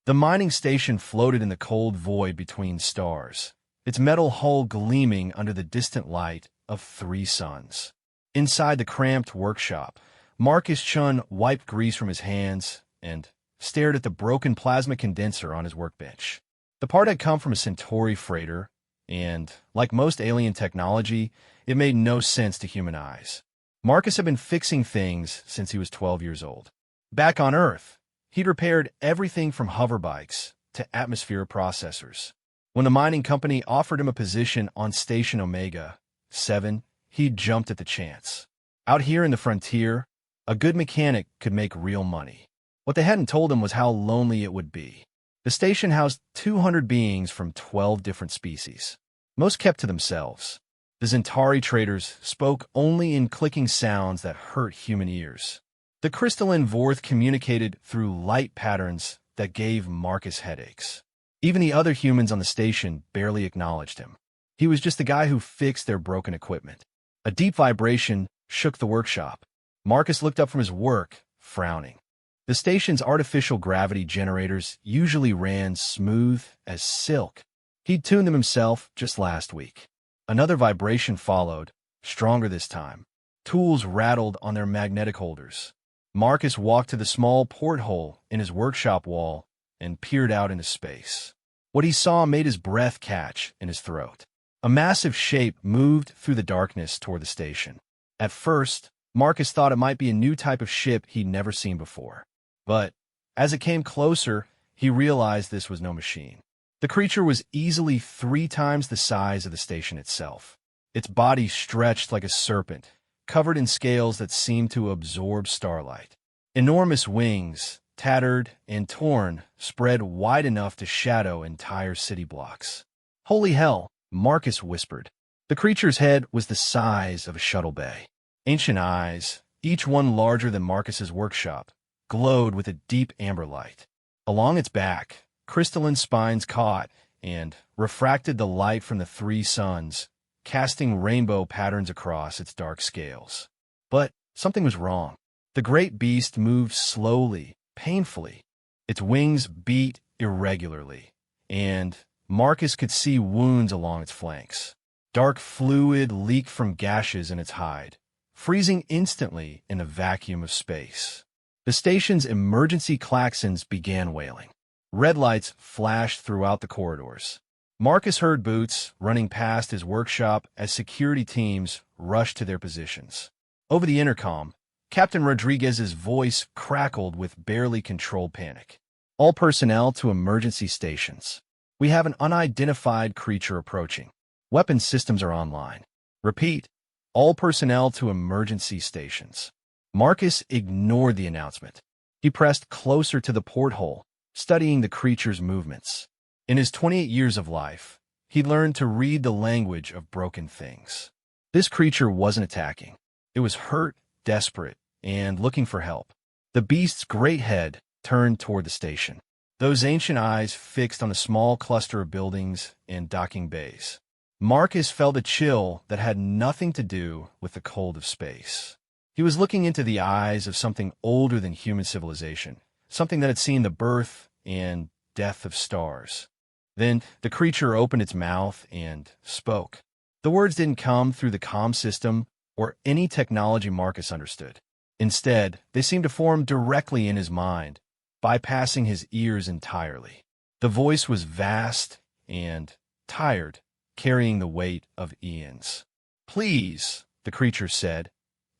The mining station floated in the cold void between stars, its metal hull gleaming under the distant light of 3 suns. Inside the cramped workshop, Marcus Chun wiped grease from his hands and stared at the broken plasma condenser on his workbench. The part had come from a Centauri freighter, and, like most alien technology, it made no sense to human eyes. Marcus had been fixing things since he was 12 years old. Back on Earth, he'd repaired everything from hoverbikes to atmosphere processors. When the mining company offered him a position on Station Omega 7, he jumped at the chance. Out here in the frontier, a good mechanic could make real money. What they hadn't told him was how lonely it would be. The station housed 200 beings from 12 different species. Most kept to themselves. The Centauri traders spoke only in clicking sounds that hurt human ears. The crystalline Vorth communicated through light patterns that gave Marcus headaches. Even the other humans on the station barely acknowledged him. He was just the guy who fixed their broken equipment. A deep vibration shook the workshop. Marcus looked up from his work, frowning. The station's artificial gravity generators usually ran smooth as silk. He'd tuned them himself just last week. Another vibration followed, stronger this time. Tools rattled on their magnetic holders. Marcus walked to the small porthole in his workshop wall and peered out into space. What he saw made his breath catch in his throat. A massive shape moved through the darkness toward the station. At first, Marcus thought it might be a new type of ship he'd never seen before. But as it came closer, he realized this was no machine. The creature was easily 3 times the size of the station itself. Its body stretched like a serpent, covered in scales that seemed to absorb starlight. Enormous wings, tattered and torn, spread wide enough to shadow entire city blocks. "Holy hell," Marcus whispered. The creature's head was the size of a shuttle bay. Ancient eyes, each one larger than Marcus's workshop, glowed with a deep amber light. Along its back, crystalline spines caught and refracted the light from the 3 suns, casting rainbow patterns across its dark scales. But something was wrong. The great beast moved slowly, painfully. Its wings beat irregularly, and Marcus could see wounds along its flanks. Dark fluid leaked from gashes in its hide, freezing instantly in the vacuum of space. The station's emergency klaxons began wailing. Red lights flashed throughout the corridors. Marcus heard boots running past his workshop as security teams rushed to their positions. Over the intercom, Captain Rodriguez's voice crackled with barely controlled panic. "All personnel to emergency stations. We have an unidentified creature approaching. Weapons systems are online. Repeat, all personnel to emergency stations." Marcus ignored the announcement. He pressed closer to the porthole, studying the creature's movements. In his 28 years of life, he learned to read the language of broken things. This creature wasn't attacking. It was hurt, desperate, and looking for help. The beast's great head turned toward the station, those ancient eyes fixed on a small cluster of buildings and docking bays. Marcus felt a chill that had nothing to do with the cold of space. He was looking into the eyes of something older than human civilization, something that had seen the birth and death of stars. Then the creature opened its mouth and spoke. The words didn't come through the comm system or any technology Marcus understood. Instead, they seemed to form directly in his mind, bypassing his ears entirely. The voice was vast and tired, carrying the weight of eons. "Please," the creature said,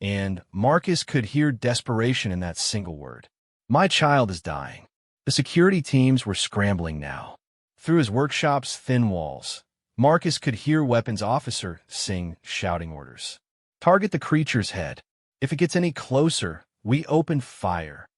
and Marcus could hear desperation in that single word. "My child is dying." The security teams were scrambling now. Through his workshop's thin walls, Marcus could hear weapons officer sing shouting orders. "Target the creature's head. If it gets any closer, we open fire."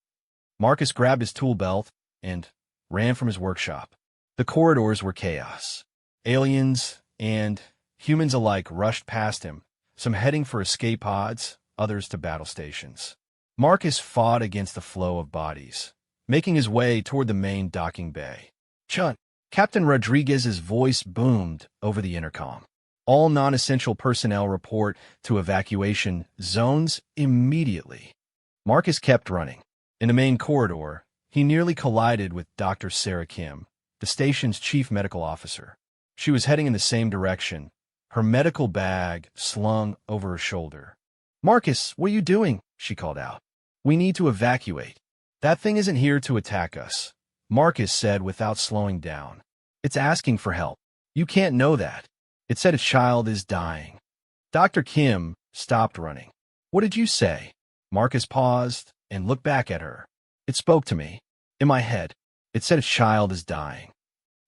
Marcus grabbed his tool belt and ran from his workshop. The corridors were chaos. Aliens and humans alike rushed past him, some heading for escape pods, others to battle stations. Marcus fought against the flow of bodies, making his way toward the main docking bay. "Chun," Captain Rodriguez's voice boomed over the intercom. "All non-essential personnel report to evacuation zones immediately." Marcus kept running. In the main corridor, he nearly collided with Dr. Sarah Kim, the station's chief medical officer. She was heading in the same direction, her medical bag slung over her shoulder. "Marcus, what are you doing?" she called out. "We need to evacuate." "That thing isn't here to attack us," Marcus said without slowing down. "It's asking for help. You can't know that. It said a child is dying." Dr. Kim stopped running. "What did you say?" Marcus paused and looked back at her. "It spoke to me. In my head. It said a child is dying."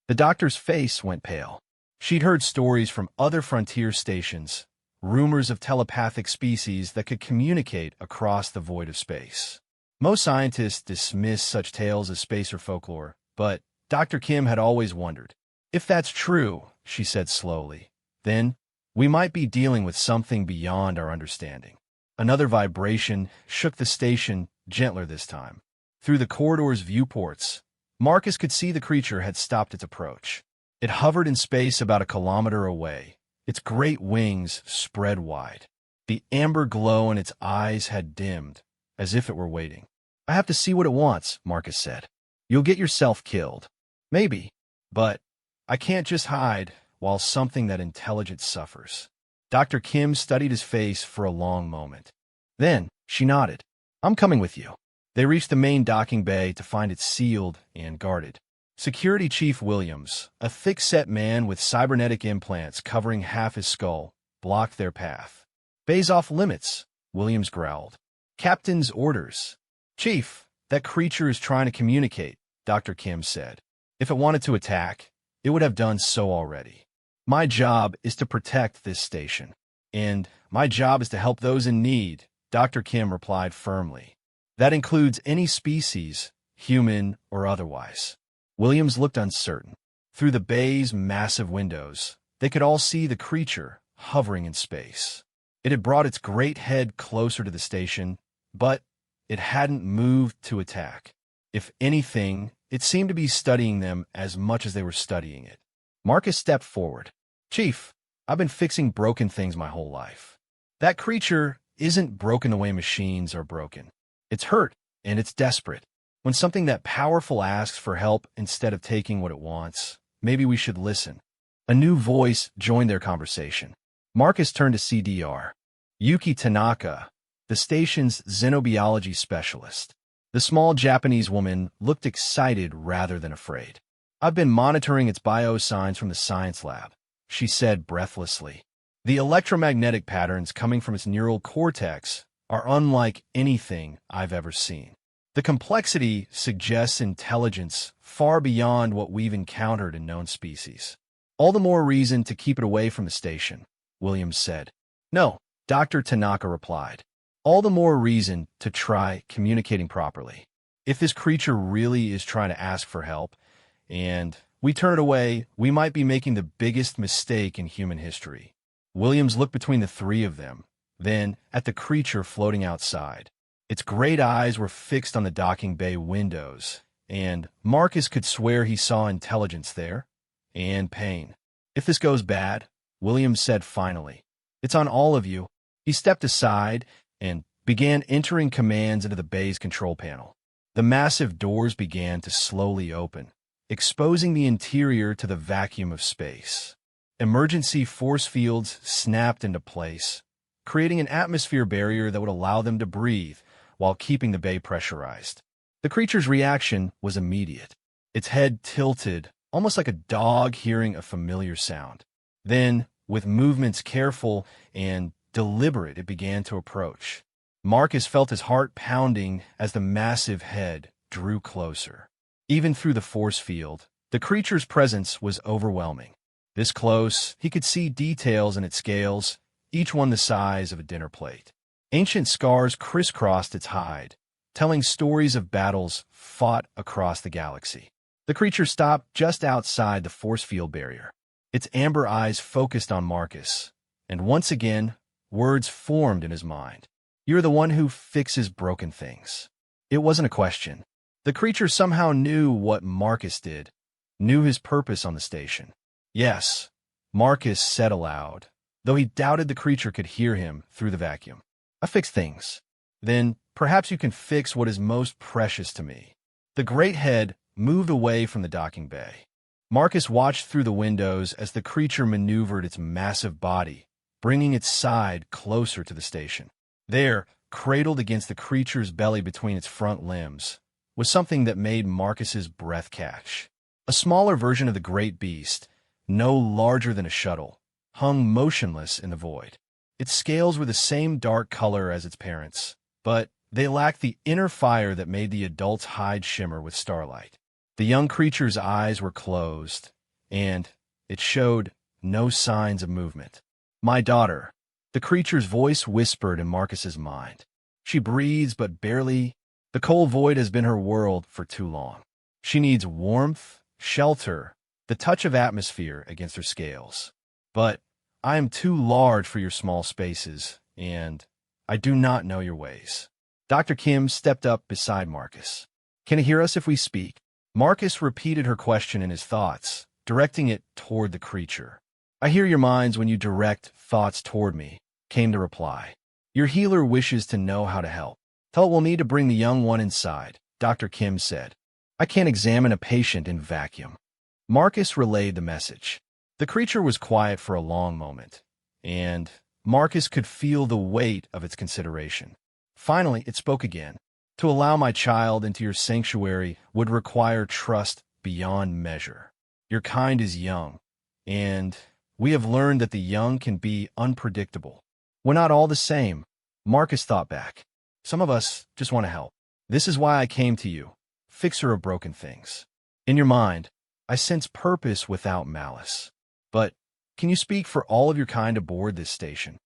The doctor's face went pale. She'd heard stories from other frontier stations, rumors of telepathic species that could communicate across the void of space. Most scientists dismiss such tales as space or folklore, but Dr. Kim had always wondered. "If that's true," she said slowly, "then we might be dealing with something beyond our understanding." Another vibration shook the station, gentler this time. Through the corridor's viewports, Marcus could see the creature had stopped its approach. It hovered in space about a kilometer away, its great wings spread wide. The amber glow in its eyes had dimmed, as if it were waiting. "I have to see what it wants," Marcus said. "You'll get yourself killed." "Maybe, but I can't just hide while something that intelligent suffers." Dr. Kim studied his face for a long moment. Then she nodded. "I'm coming with you." They reached the main docking bay to find it sealed and guarded. Security Chief Williams, a thick-set man with cybernetic implants covering half his skull, blocked their path. "Bay's off limits," Williams growled. "Captain's orders." "Chief, that creature is trying to communicate," Dr. Kim said. "If it wanted to attack, it would have done so already. My job is to protect this station. And my job is to help those in need," Dr. Kim replied firmly. "That includes any species, human or otherwise." Williams looked uncertain. Through the bay's massive windows, they could all see the creature hovering in space. It had brought its great head closer to the station, but it hadn't moved to attack. If anything, it seemed to be studying them as much as they were studying it. Marcus stepped forward. "Chief, I've been fixing broken things my whole life. That creature isn't broken the way machines are broken. It's hurt, and it's desperate. When something that powerful asks for help instead of taking what it wants, maybe we should listen." A new voice joined their conversation. Marcus turned to CDR. Yuki Tanaka, the station's xenobiology specialist. The small Japanese woman looked excited rather than afraid. "I've been monitoring its biosigns from the science lab," she said breathlessly. "The electromagnetic patterns coming from its neural cortex are unlike anything I've ever seen. The complexity suggests intelligence far beyond what we've encountered in known species. All the more reason to keep it away from the station," Williams said. "No," Dr. Tanaka replied. "All the more reason to try communicating properly. If this creature really is trying to ask for help, and we turn it away, we might be making the biggest mistake in human history." Williams looked between the three of them, then at the creature floating outside. Its great eyes were fixed on the docking bay windows, and Marcus could swear he saw intelligence there, and pain. "If this goes bad," Williams said finally, "it's on all of you." He stepped aside and began entering commands into the bay's control panel. The massive doors began to slowly open, exposing the interior to the vacuum of space. Emergency force fields snapped into place, creating an atmosphere barrier that would allow them to breathe while keeping the bay pressurized. The creature's reaction was immediate. Its head tilted, almost like a dog hearing a familiar sound. Then, with movements careful and deliberate, it began to approach. Marcus felt his heart pounding as the massive head drew closer. Even through the force field, the creature's presence was overwhelming. This close, he could see details in its scales, each one the size of a dinner plate. Ancient scars crisscrossed its hide, telling stories of battles fought across the galaxy. The creature stopped just outside the force field barrier. Its amber eyes focused on Marcus, and once again, words formed in his mind. "You're the one who fixes broken things." It wasn't a question. The creature somehow knew what Marcus did, knew his purpose on the station. "Yes," Marcus said aloud, though he doubted the creature could hear him through the vacuum. "I fix things. Then perhaps you can fix what is most precious to me." The great head moved away from the docking bay. Marcus watched through the windows as the creature maneuvered its massive body, bringing its side closer to the station. There, cradled against the creature's belly between its front limbs, was something that made Marcus's breath catch. A smaller version of the great beast, no larger than a shuttle, hung motionless in the void. Its scales were the same dark color as its parents', but they lacked the inner fire that made the adult's hide shimmer with starlight. The young creature's eyes were closed, and it showed no signs of movement. "My daughter," the creature's voice whispered in Marcus's mind. "She breathes, but barely. The cold void has been her world for too long. She needs warmth, shelter, the touch of atmosphere against her scales. But I am too large for your small spaces, and I do not know your ways." Dr. Kim stepped up beside Marcus. "Can he hear us if we speak?" Marcus repeated her question in his thoughts, directing it toward the creature. "I hear your minds when you direct thoughts toward me," came the reply. "Your healer wishes to know how to help. Tell it we'll need to bring the young one inside," Dr. Kim said. "I can't examine a patient in vacuum." Marcus relayed the message. The creature was quiet for a long moment, and Marcus could feel the weight of its consideration. Finally, it spoke again. "To allow my child into your sanctuary would require trust beyond measure. Your kind is young, and we have learned that the young can be unpredictable. We're not all the same," Marcus thought back. "Some of us just want to help. This is why I came to you, fixer of broken things. In your mind, I sense purpose without malice. But can you speak for all of your kind aboard this station?"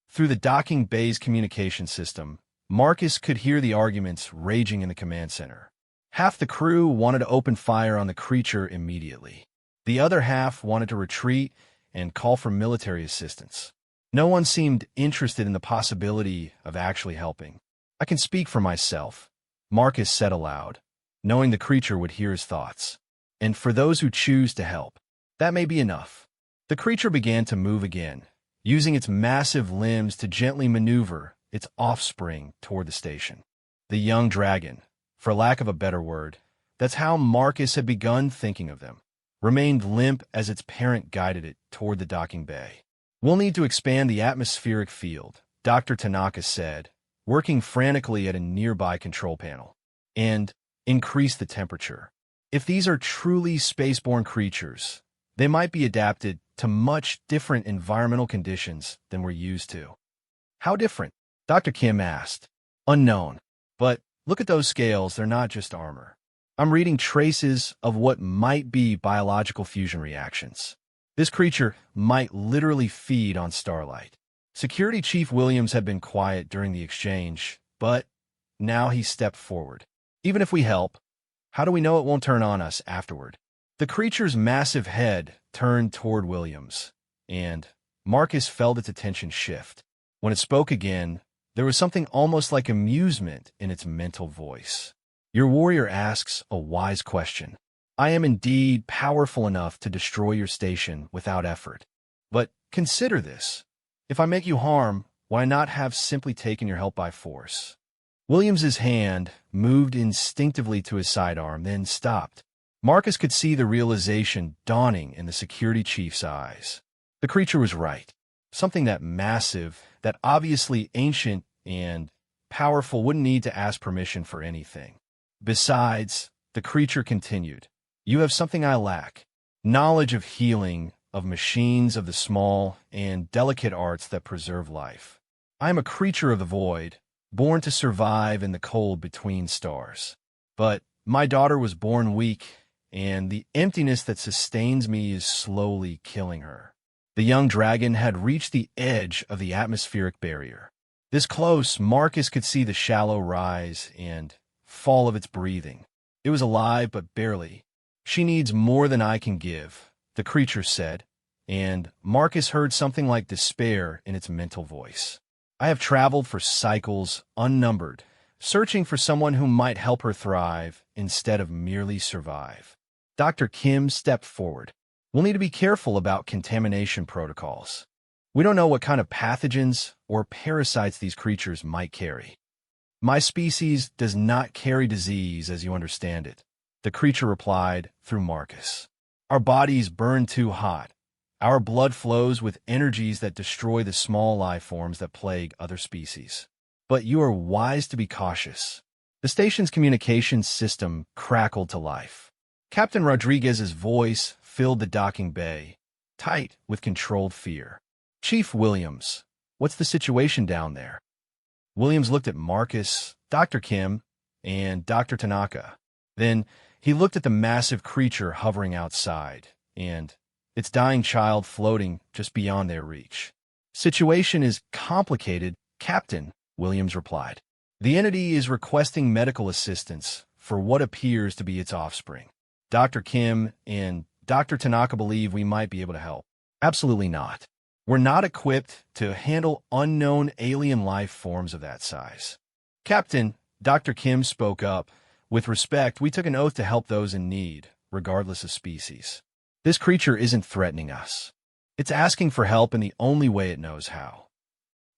Through the docking bay's communication system, Marcus could hear the arguments raging in the command center. Half the crew wanted to open fire on the creature immediately. The other half wanted to retreat and call for military assistance. No one seemed interested in the possibility of actually helping. "I can speak for myself," Marcus said aloud, knowing the creature would hear his thoughts. "And for those who choose to help, that may be enough." The creature began to move again, using its massive limbs to gently maneuver its offspring toward the station. The young dragon, for lack of a better word, that's how Marcus had begun thinking of them, remained limp as its parent guided it toward the docking bay. "We'll need to expand the atmospheric field," Dr. Tanaka said, working frantically at a nearby control panel, "and increase the temperature. If these are truly spaceborne creatures, they might be adapted to much different environmental conditions than we're used to." "How different?" Dr. Kim asked. "Unknown. But look at those scales, they're not just armor. I'm reading traces of what might be biological fusion reactions. This creature might literally feed on starlight." Security Chief Williams had been quiet during the exchange, but now he stepped forward. "Even if we help, how do we know it won't turn on us afterward?" The creature's massive head turned toward Williams, and Marcus felt its attention shift. When it spoke again, there was something almost like amusement in its mental voice. "Your warrior asks a wise question. I am indeed powerful enough to destroy your station without effort. But consider this. If I make you harm, why not have simply taken your help by force?" Williams's hand moved instinctively to his sidearm, then stopped. Marcus could see the realization dawning in the security chief's eyes. The creature was right. Something that massive, that obviously ancient and powerful wouldn't need to ask permission for anything. "Besides," the creature continued, "you have something I lack. Knowledge of healing, of machines, of the small and delicate arts that preserve life. I am a creature of the void, born to survive in the cold between stars. But my daughter was born weak, and the emptiness that sustains me is slowly killing her." The young dragon had reached the edge of the atmospheric barrier. This close, Marcus could see the shallow rise and fall of its breathing. It was alive, but barely. "She needs more than I can give," the creature said, and Marcus heard something like despair in its mental voice. "I have traveled for cycles unnumbered, searching for someone who might help her thrive instead of merely survive." Dr. Kim stepped forward. "We'll need to be careful about contamination protocols. We don't know what kind of pathogens or parasites these creatures might carry." My species does not carry disease as you understand it, the creature replied through Marcus. Our bodies burn too hot. Our blood flows with energies that destroy the small life forms that plague other species. But you are wise to be cautious. The station's communications system crackled to life. Captain Rodriguez's voice filled the docking bay, tight with controlled fear. Chief Williams, what's the situation down there? Williams looked at Marcus, Dr. Kim, and Dr. Tanaka. Then he looked at the massive creature hovering outside, and its dying child floating just beyond their reach. Situation is complicated, Captain, Williams replied. The entity is requesting medical assistance for what appears to be its offspring. Dr. Kim and Dr. Tanaka believe we might be able to help. Absolutely not. We're not equipped to handle unknown alien life forms of that size. Captain, Dr. Kim spoke up. With respect, we took an oath to help those in need, regardless of species. This creature isn't threatening us. It's asking for help in the only way it knows how.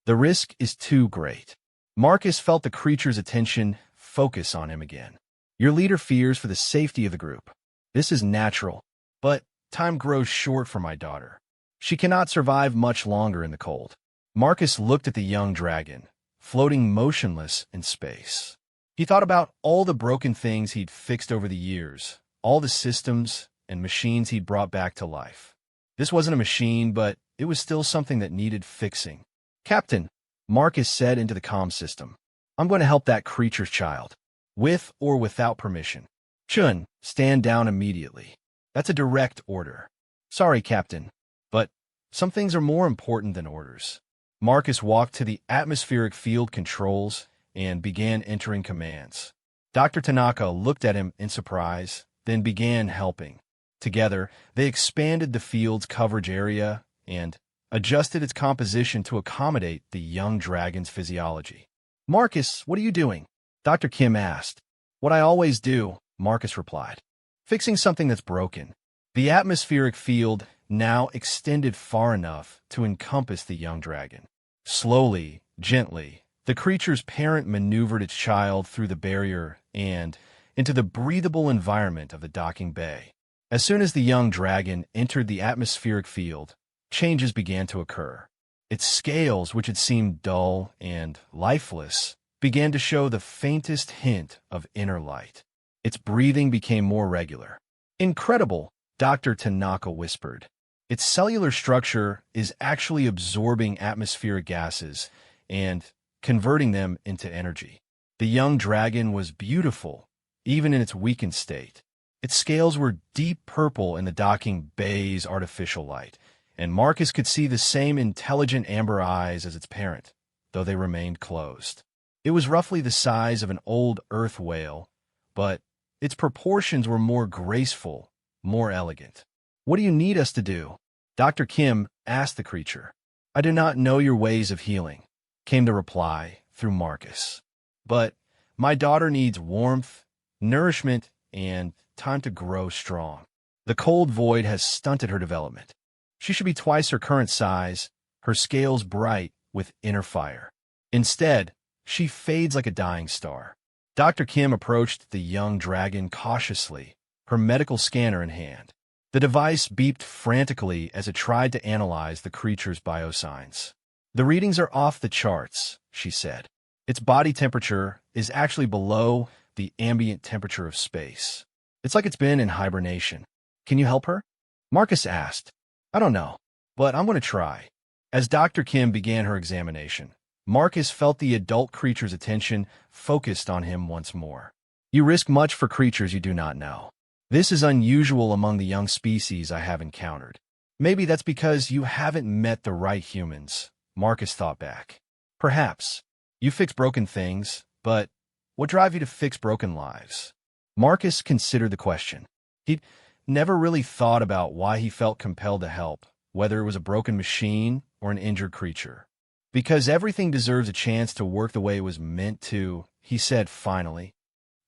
The risk is too great. Marcus felt the creature's attention focus on him again. Your leader fears for the safety of the group. This is natural, but time grows short for my daughter. She cannot survive much longer in the cold. Marcus looked at the young dragon, floating motionless in space. He thought about all the broken things he'd fixed over the years, all the systems and machines he'd brought back to life. This wasn't a machine, but it was still something that needed fixing. Captain, Marcus said into the comm system, I'm going to help that creature's child, with or without permission. Chun, stand down immediately. That's a direct order. Sorry, Captain, but some things are more important than orders. Marcus walked to the atmospheric field controls and began entering commands. Dr. Tanaka looked at him in surprise, then began helping. Together, they expanded the field's coverage area and adjusted its composition to accommodate the young dragon's physiology. Marcus, what are you doing? Dr. Kim asked. What I always do, Marcus replied. Fixing something that's broken. The atmospheric field now extended far enough to encompass the young dragon. Slowly, gently, the creature's parent maneuvered its child through the barrier and into the breathable environment of the docking bay. As soon as the young dragon entered the atmospheric field, changes began to occur. Its scales, which had seemed dull and lifeless, began to show the faintest hint of inner light. Its breathing became more regular. Incredible, Dr. Tanaka whispered. Its cellular structure is actually absorbing atmospheric gases and converting them into energy. The young dragon was beautiful, even in its weakened state. Its scales were deep purple in the docking bay's artificial light, and Marcus could see the same intelligent amber eyes as its parent, though they remained closed. It was roughly the size of an old earth whale, but its proportions were more graceful, more elegant. What do you need us to do? Dr. Kim asked the creature. I do not know your ways of healing, came the reply through Marcus. But my daughter needs warmth, nourishment, and time to grow strong. The cold void has stunted her development. She should be twice her current size, her scales bright with inner fire. Instead, she fades like a dying star. Dr. Kim approached the young dragon cautiously, her medical scanner in hand. The device beeped frantically as it tried to analyze the creature's biosigns. The readings are off the charts, she said. Its body temperature is actually below the ambient temperature of space. It's like it's been in hibernation. Can you help her? Marcus asked. I don't know, but I'm going to try. As Dr. Kim began her examination, Marcus felt the adult creature's attention focused on him once more. You risk much for creatures you do not know. This is unusual among the young species I have encountered. Maybe that's because you haven't met the right humans, Marcus thought back. Perhaps. You fix broken things, but what drives you to fix broken lives? Marcus considered the question. He'd never really thought about why he felt compelled to help, whether it was a broken machine or an injured creature. Because everything deserves a chance to work the way it was meant to, he said finally.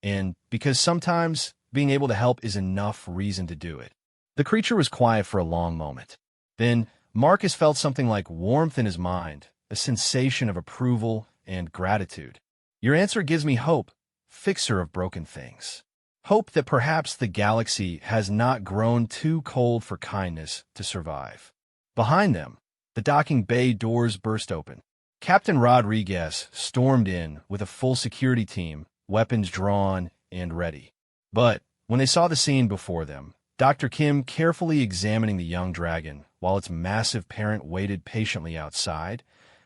And because sometimes being able to help is enough reason to do it. The creature was quiet for a long moment. Then Marcus felt something like warmth in his mind, a sensation of approval and gratitude. Your answer gives me hope, fixer of broken things. Hope that perhaps the galaxy has not grown too cold for kindness to survive. Behind them, the docking bay doors burst open. Captain Rodriguez stormed in with a full security team, weapons drawn and ready. But when they saw the scene before them, Dr. Kim carefully examining the young dragon while its massive parent waited patiently outside,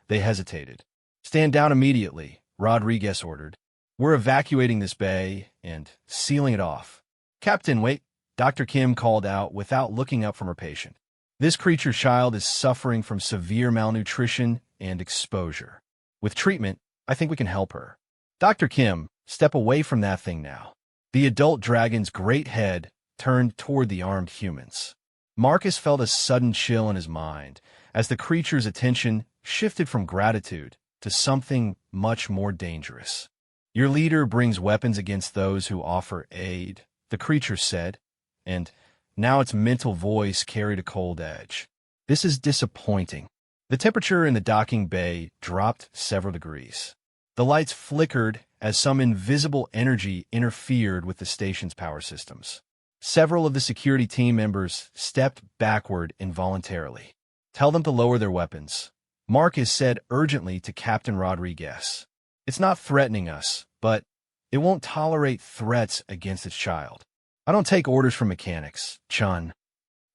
they hesitated. "Stand down immediately," Rodriguez ordered. "We're evacuating this bay and sealing it off." "Captain, wait," Dr. Kim called out without looking up from her patient. "This creature's child is suffering from severe malnutrition and exposure. With treatment, I think we can help her." "Dr. Kim, step away from that thing now." The adult dragon's great head turned toward the armed humans. Marcus felt a sudden chill in his mind as the creature's attention shifted from gratitude to something much more dangerous. "Your leader brings weapons against those who offer aid," the creature said, and now its mental voice carried a cold edge. "This is disappointing." The temperature in the docking bay dropped several degrees. The lights flickered as some invisible energy interfered with the station's power systems. Several of the security team members stepped backward involuntarily. "Tell them to lower their weapons," Marcus said urgently to Captain Rodriguez. "It's not threatening us, but it won't tolerate threats against its child." "I don't take orders from mechanics, Chun."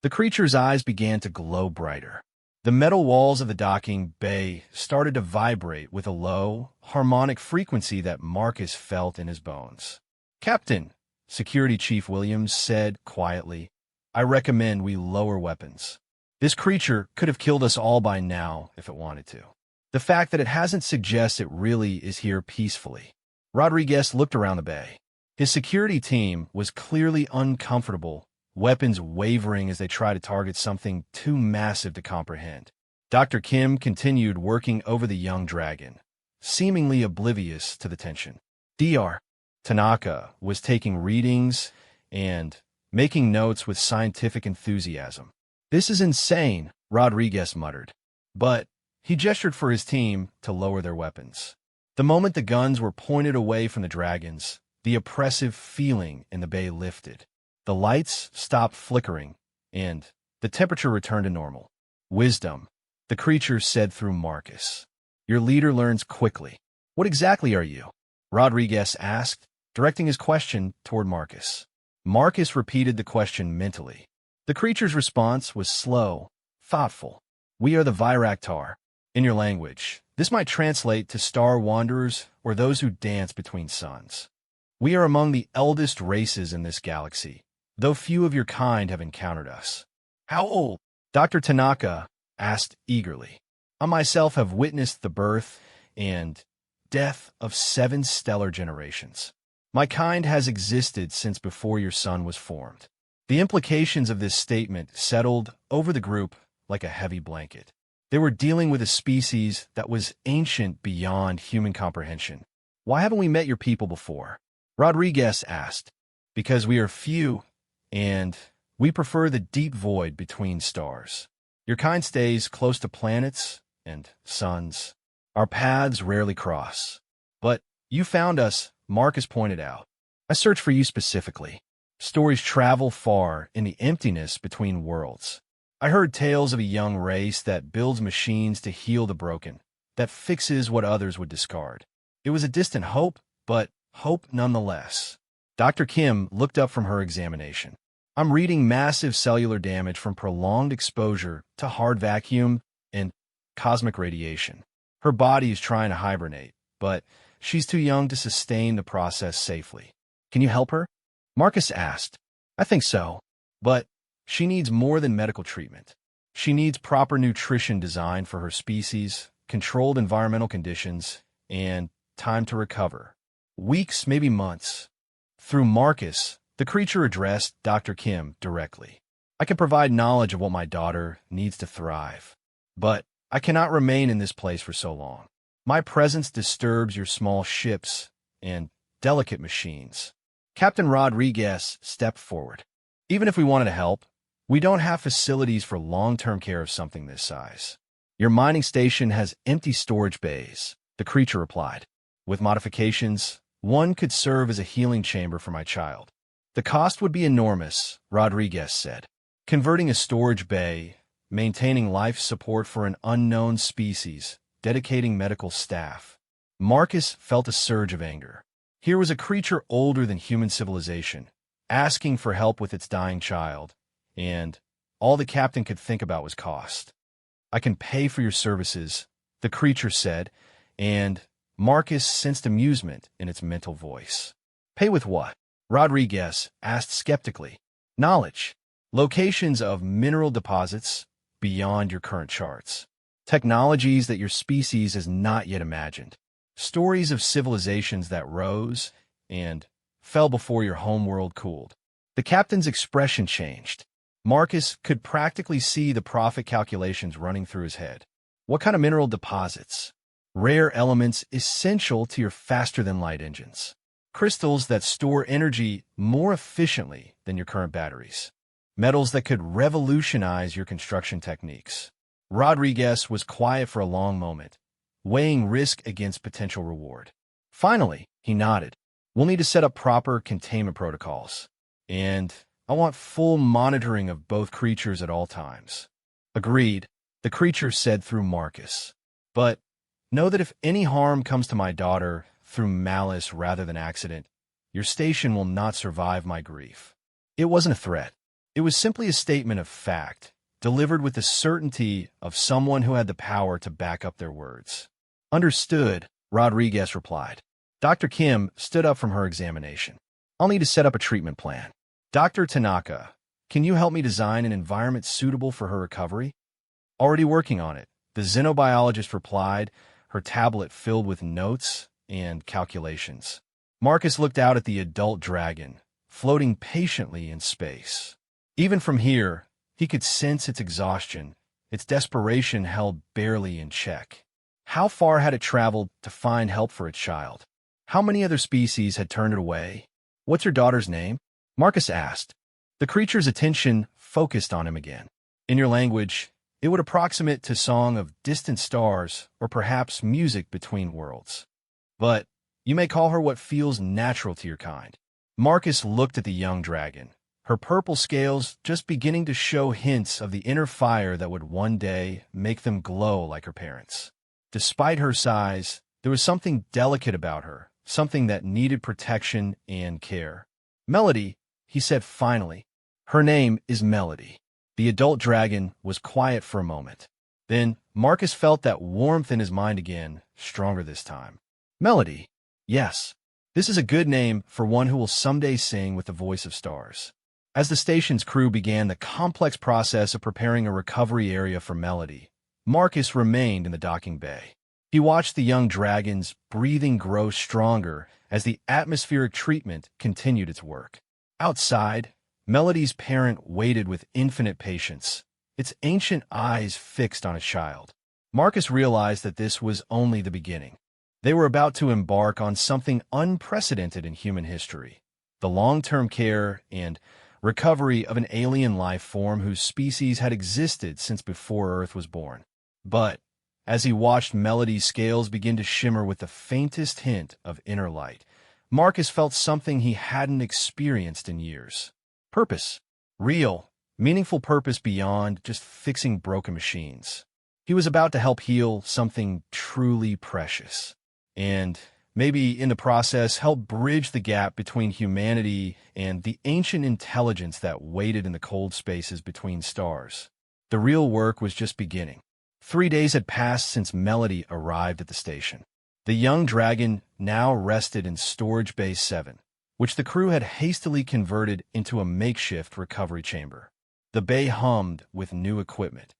The creature's eyes began to glow brighter. The metal walls of the docking bay started to vibrate with a low, harmonic frequency that Marcus felt in his bones. "Captain," Security Chief Williams said quietly, "I recommend we lower weapons. This creature could have killed us all by now if it wanted to. The fact that it hasn't suggests it really is here peacefully." Rodriguez looked around the bay. His security team was clearly uncomfortable, weapons wavering as they tried to target something too massive to comprehend. Dr. Kim continued working over the young dragon, seemingly oblivious to the tension. Dr. Tanaka was taking readings and making notes with scientific enthusiasm. "This is insane," Rodriguez muttered. But he gestured for his team to lower their weapons. The moment the guns were pointed away from the dragons, the oppressive feeling in the bay lifted. The lights stopped flickering, and the temperature returned to normal. "Wisdom," the creature said through Marcus. "Your leader learns quickly." "What exactly are you?" Rodriguez asked, directing his question toward Marcus. Marcus repeated the question mentally. The creature's response was slow, thoughtful. "We are the Viraktar." In your language, this might translate to star wanderers or those who dance between suns. "We are among the eldest races in this galaxy, though few of your kind have encountered us." "How old?" Dr. Tanaka asked eagerly. "I myself have witnessed the birth and death of 7 stellar generations. My kind has existed since before your sun was formed." The implications of this statement settled over the group like a heavy blanket. They were dealing with a species that was ancient beyond human comprehension. "Why haven't we met your people before?" Rodriguez asked. "Because we are few, and we prefer the deep void between stars. Your kind stays close to planets and suns. Our paths rarely cross." "But you found us," Marcus pointed out. "I searched for you specifically. Stories travel far in the emptiness between worlds. I heard tales of a young race that builds machines to heal the broken, that fixes what others would discard. It was a distant hope, but hope nonetheless." Dr. Kim looked up from her examination. "I'm reading massive cellular damage from prolonged exposure to hard vacuum and cosmic radiation. Her body is trying to hibernate, but she's too young to sustain the process safely. Can you help her?" Marcus asked. "I think so, but she needs more than medical treatment. She needs proper nutrition designed for her species, controlled environmental conditions, and time to recover. Weeks, maybe months." Through Marcus, the creature addressed Dr. Kim directly. "I can provide knowledge of what my daughter needs to thrive, but I cannot remain in this place for so long. My presence disturbs your small ships and delicate machines." Captain Rodriguez stepped forward. "Even if we wanted to help, we don't have facilities for long-term care of something this size." "Your mining station has empty storage bays," the creature replied. With modifications, one could serve as a healing chamber for my child. The cost would be enormous, Rodriguez said. Converting a storage bay, maintaining life support for an unknown species, dedicating medical staff. Marcus felt a surge of anger. Here was a creature older than human civilization, asking for help with its dying child, and all the captain could think about was cost. I can pay for your services, the creature said, and Marcus sensed amusement in its mental voice. Pay with what? Rodriguez asked skeptically. Knowledge. Locations of mineral deposits beyond your current charts. Technologies that your species has not yet imagined. Stories of civilizations that rose and fell before your homeworld cooled. The captain's expression changed. Marcus could practically see the profit calculations running through his head. What kind of mineral deposits? Rare elements essential to your faster-than-light engines. Crystals that store energy more efficiently than your current batteries. Metals that could revolutionize your construction techniques. Rodriguez was quiet for a long moment, weighing risk against potential reward. Finally, he nodded. We'll need to set up proper containment protocols. And I want full monitoring of both creatures at all times. Agreed, the creature said through Marcus. But know that if any harm comes to my daughter through malice rather than accident, your station will not survive my grief. It wasn't a threat. It was simply a statement of fact, delivered with the certainty of someone who had the power to back up their words. Understood, Rodriguez replied. Dr. Kim stood up from her examination. I'll need to set up a treatment plan. Dr. Tanaka, can you help me design an environment suitable for her recovery? Already working on it, the xenobiologist replied, her tablet filled with notes and calculations. Marcus looked out at the adult dragon, floating patiently in space. Even from here, he could sense its exhaustion, its desperation held barely in check. How far had it traveled to find help for its child? How many other species had turned it away? What's your daughter's name? Marcus asked. The creature's attention focused on him again. In your language, it would approximate to song of distant stars or perhaps music between worlds. But you may call her what feels natural to your kind. Marcus looked at the young dragon, her purple scales just beginning to show hints of the inner fire that would one day make them glow like her parents. Despite her size, there was something delicate about her, something that needed protection and care. Melody, he said finally. Her name is Melody. The adult dragon was quiet for a moment. Then Marcus felt that warmth in his mind again, stronger this time. Melody. Yes, this is a good name for one who will someday sing with the voice of stars. As the station's crew began the complex process of preparing a recovery area for Melody, Marcus remained in the docking bay. He watched the young dragon's breathing grow stronger as the atmospheric treatment continued its work. Outside, Melody's parent waited with infinite patience, its ancient eyes fixed on his child. Marcus realized that this was only the beginning. They were about to embark on something unprecedented in human history, the long-term care and recovery of an alien life form whose species had existed since before Earth was born. But as he watched Melody's scales begin to shimmer with the faintest hint of inner light, Marcus felt something he hadn't experienced in years. Purpose. Real, meaningful purpose beyond just fixing broken machines. He was about to help heal something truly precious. And maybe in the process help bridge the gap between humanity and the ancient intelligence that waited in the cold spaces between stars. The real work was just beginning. 3 days had passed since Melody arrived at the station. The young dragon now rested in Storage Bay 7, which the crew had hastily converted into a makeshift recovery chamber. The bay hummed with new equipment.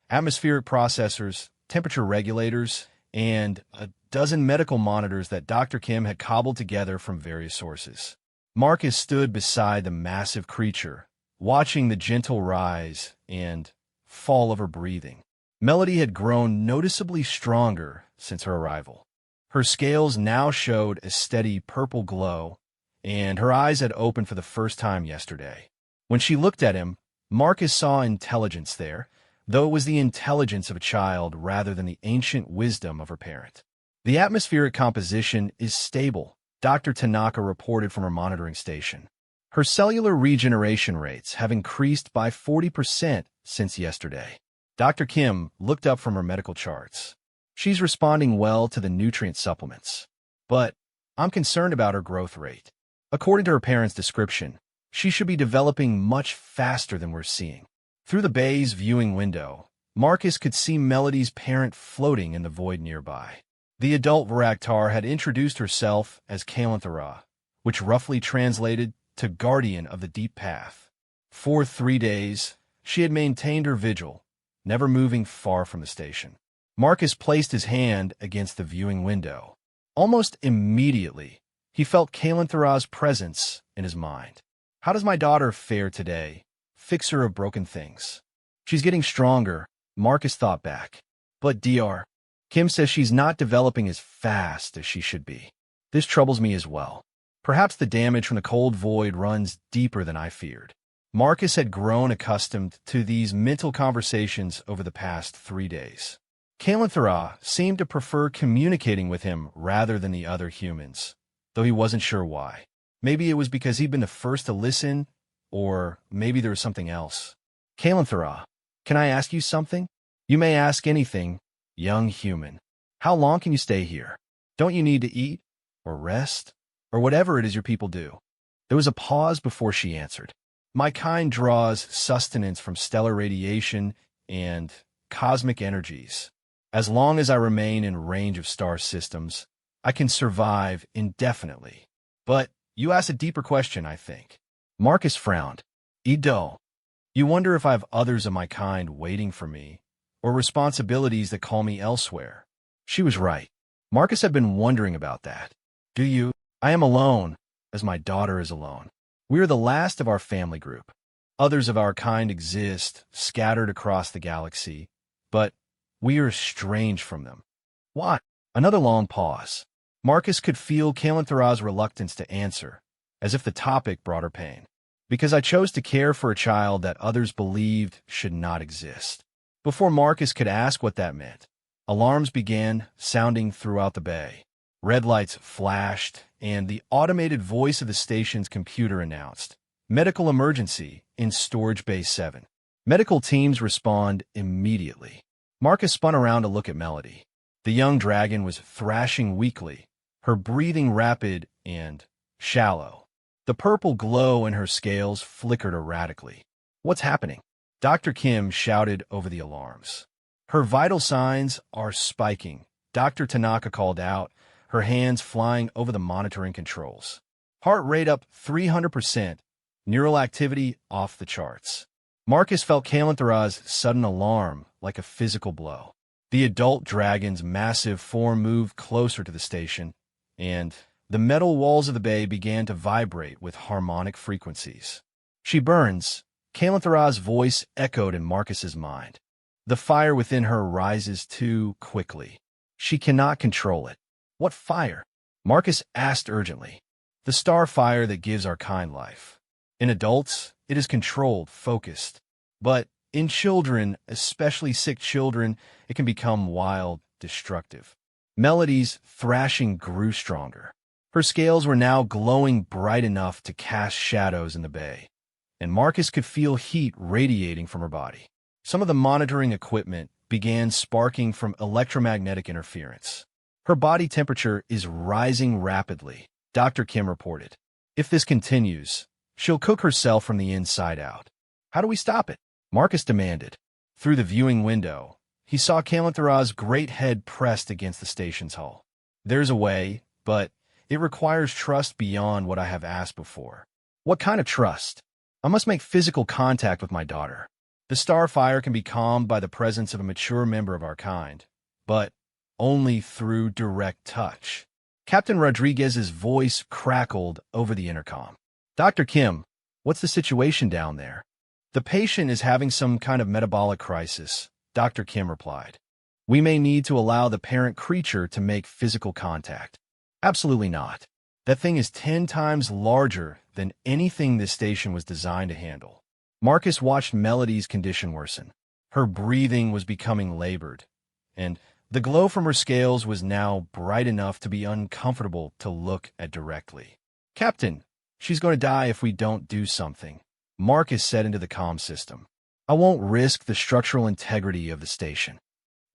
Atmospheric processors, temperature regulators, and a dozen medical monitors that Dr. Kim had cobbled together from various sources. Marcus stood beside the massive creature, watching the gentle rise and fall of her breathing. Melody had grown noticeably stronger since her arrival. Her scales now showed a steady purple glow, and her eyes had opened for the first time yesterday. When she looked at him, Marcus saw intelligence there, though it was the intelligence of a child rather than the ancient wisdom of her parent. The atmospheric composition is stable, Dr. Tanaka reported from her monitoring station. Her cellular regeneration rates have increased by 40% since yesterday. Dr. Kim looked up from her medical charts. She's responding well to the nutrient supplements. But I'm concerned about her growth rate. According to her parents' description, she should be developing much faster than we're seeing. Through the bay's viewing window, Marcus could see Melody's parent floating in the void nearby. The adult Varaktar had introduced herself as Kalanthara, which roughly translated to Guardian of the Deep Path. For 3 days, she had maintained her vigil, never moving far from the station. Marcus placed his hand against the viewing window. Almost immediately, he felt Kalanthara's presence in his mind. How does my daughter fare today, fixer of broken things? She's getting stronger, Marcus thought back. But Dr. Kim says she's not developing as fast as she should be. This troubles me as well. Perhaps the damage from the cold void runs deeper than I feared. Marcus had grown accustomed to these mental conversations over the past 3 days. Kalanthara seemed to prefer communicating with him rather than the other humans, though he wasn't sure why. Maybe it was because he'd been the first to listen, or maybe there was something else. Kalanthara, can I ask you something? You may ask anything, young human. How long can you stay here? Don't you need to eat, or rest, or whatever it is your people do? There was a pause before she answered. My kind draws sustenance from stellar radiation and cosmic energies. As long as I remain in range of star systems, I can survive indefinitely. But you asked a deeper question, I think. Marcus frowned. Edo, you wonder if I have others of my kind waiting for me, or responsibilities that call me elsewhere. She was right. Marcus had been wondering about that. Do you? I am alone, as my daughter is alone. We are the last of our family group. Others of our kind exist, scattered across the galaxy, but we are estranged from them. Why? Another long pause. Marcus could feel Kalanthara's reluctance to answer, as if the topic brought her pain. Because I chose to care for a child that others believed should not exist. Before Marcus could ask what that meant, alarms began sounding throughout the bay. Red lights flashed, and the automated voice of the station's computer announced, "Medical emergency in Storage Bay 7. Medical teams respond immediately." Marcus spun around to look at Melody. The young dragon was thrashing weakly, her breathing rapid and shallow. The purple glow in her scales flickered erratically. What's happening? Dr. Kim shouted over the alarms. Her vital signs are spiking, Dr. Tanaka called out, her hands flying over the monitoring controls. Heart rate up 300%, neural activity off the charts. Marcus felt Kalanthara's sudden alarm like a physical blow. The adult dragon's massive form moved closer to the station, and the metal walls of the bay began to vibrate with harmonic frequencies. She burns, Kalanthara's voice echoed in Marcus's mind. The fire within her rises too quickly. She cannot control it. What fire? Marcus asked urgently. The star fire that gives our kind life. In adults, it is controlled, focused. But in children, especially sick children, it can become wild, destructive. Melody's thrashing grew stronger. Her scales were now glowing bright enough to cast shadows in the bay, and Marcus could feel heat radiating from her body. Some of the monitoring equipment began sparking from electromagnetic interference. Her body temperature is rising rapidly, Dr. Kim reported. If this continues, she'll cook herself from the inside out. How do we stop it? Marcus demanded. Through the viewing window, he saw Kalanthara's great head pressed against the station's hull. There's a way, but it requires trust beyond what I have asked before. What kind of trust? I must make physical contact with my daughter. The starfire can be calmed by the presence of a mature member of our kind, but only through direct touch. Captain Rodriguez's voice crackled over the intercom. Dr. Kim, what's the situation down there? The patient is having some kind of metabolic crisis, Dr. Kim replied. We may need to allow the parent creature to make physical contact. Absolutely not. That thing is 10 times larger than anything this station was designed to handle. Marcus watched Melody's condition worsen. Her breathing was becoming labored, and The glow from her scales was now bright enough to be uncomfortable to look at directly. "Captain, she's going to die if we don't do something," Marcus said into the comm system. "I won't risk the structural integrity of the station."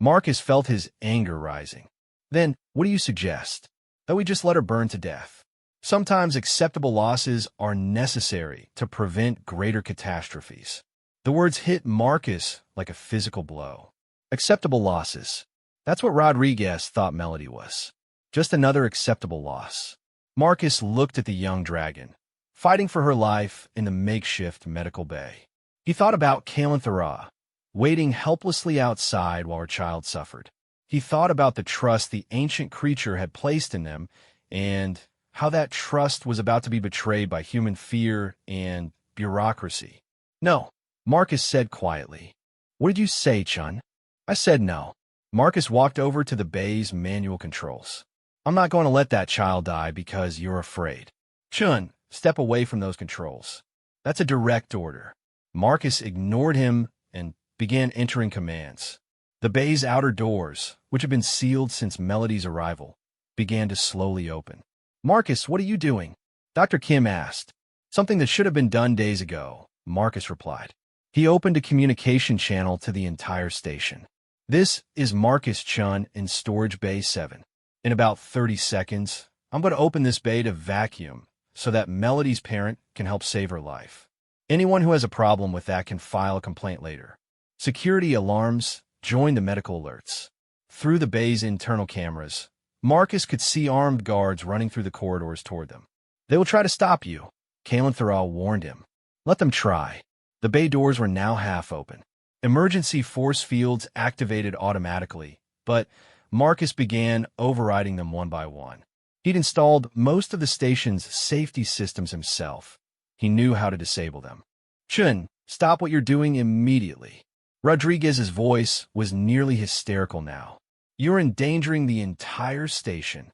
Marcus felt his anger rising. "Then, what do you suggest? That we just let her burn to death? Sometimes acceptable losses are necessary to prevent greater catastrophes." The words hit Marcus like a physical blow. Acceptable losses. That's what Rodriguez thought Melody was. Just another acceptable loss. Marcus looked at the young dragon, fighting for her life in the makeshift medical bay. He thought about Kalanthara, waiting helplessly outside while her child suffered. He thought about the trust the ancient creature had placed in them, and how that trust was about to be betrayed by human fear and bureaucracy. "No," Marcus said quietly. "What did you say, Chun?" "I said no." Marcus walked over to the bay's manual controls. "I'm not going to let that child die because you're afraid. Chun, step away from those controls. That's a direct order." Marcus ignored him and began entering commands. The bay's outer doors, which had been sealed since Melody's arrival, began to slowly open. "Marcus, what are you doing?" Dr. Kim asked. "Something that should have been done days ago," Marcus replied. He opened a communication channel to the entire station. "This is Marcus Chun in Storage Bay 7. In about 30 seconds, I'm going to open this bay to vacuum so that Melody's parent can help save her life. Anyone who has a problem with that can file a complaint later. Security alarms join the medical alerts." Through the bay's internal cameras, Marcus could see armed guards running through the corridors toward them. "They will try to stop you," Kalanthara warned him. "Let them try." The bay doors were now half open. Emergency force fields activated automatically, but Marcus began overriding them one by one. He'd installed most of the station's safety systems himself. He knew how to disable them. "Chun, stop what you're doing immediately." Rodriguez's voice was nearly hysterical now. "You're endangering the entire station."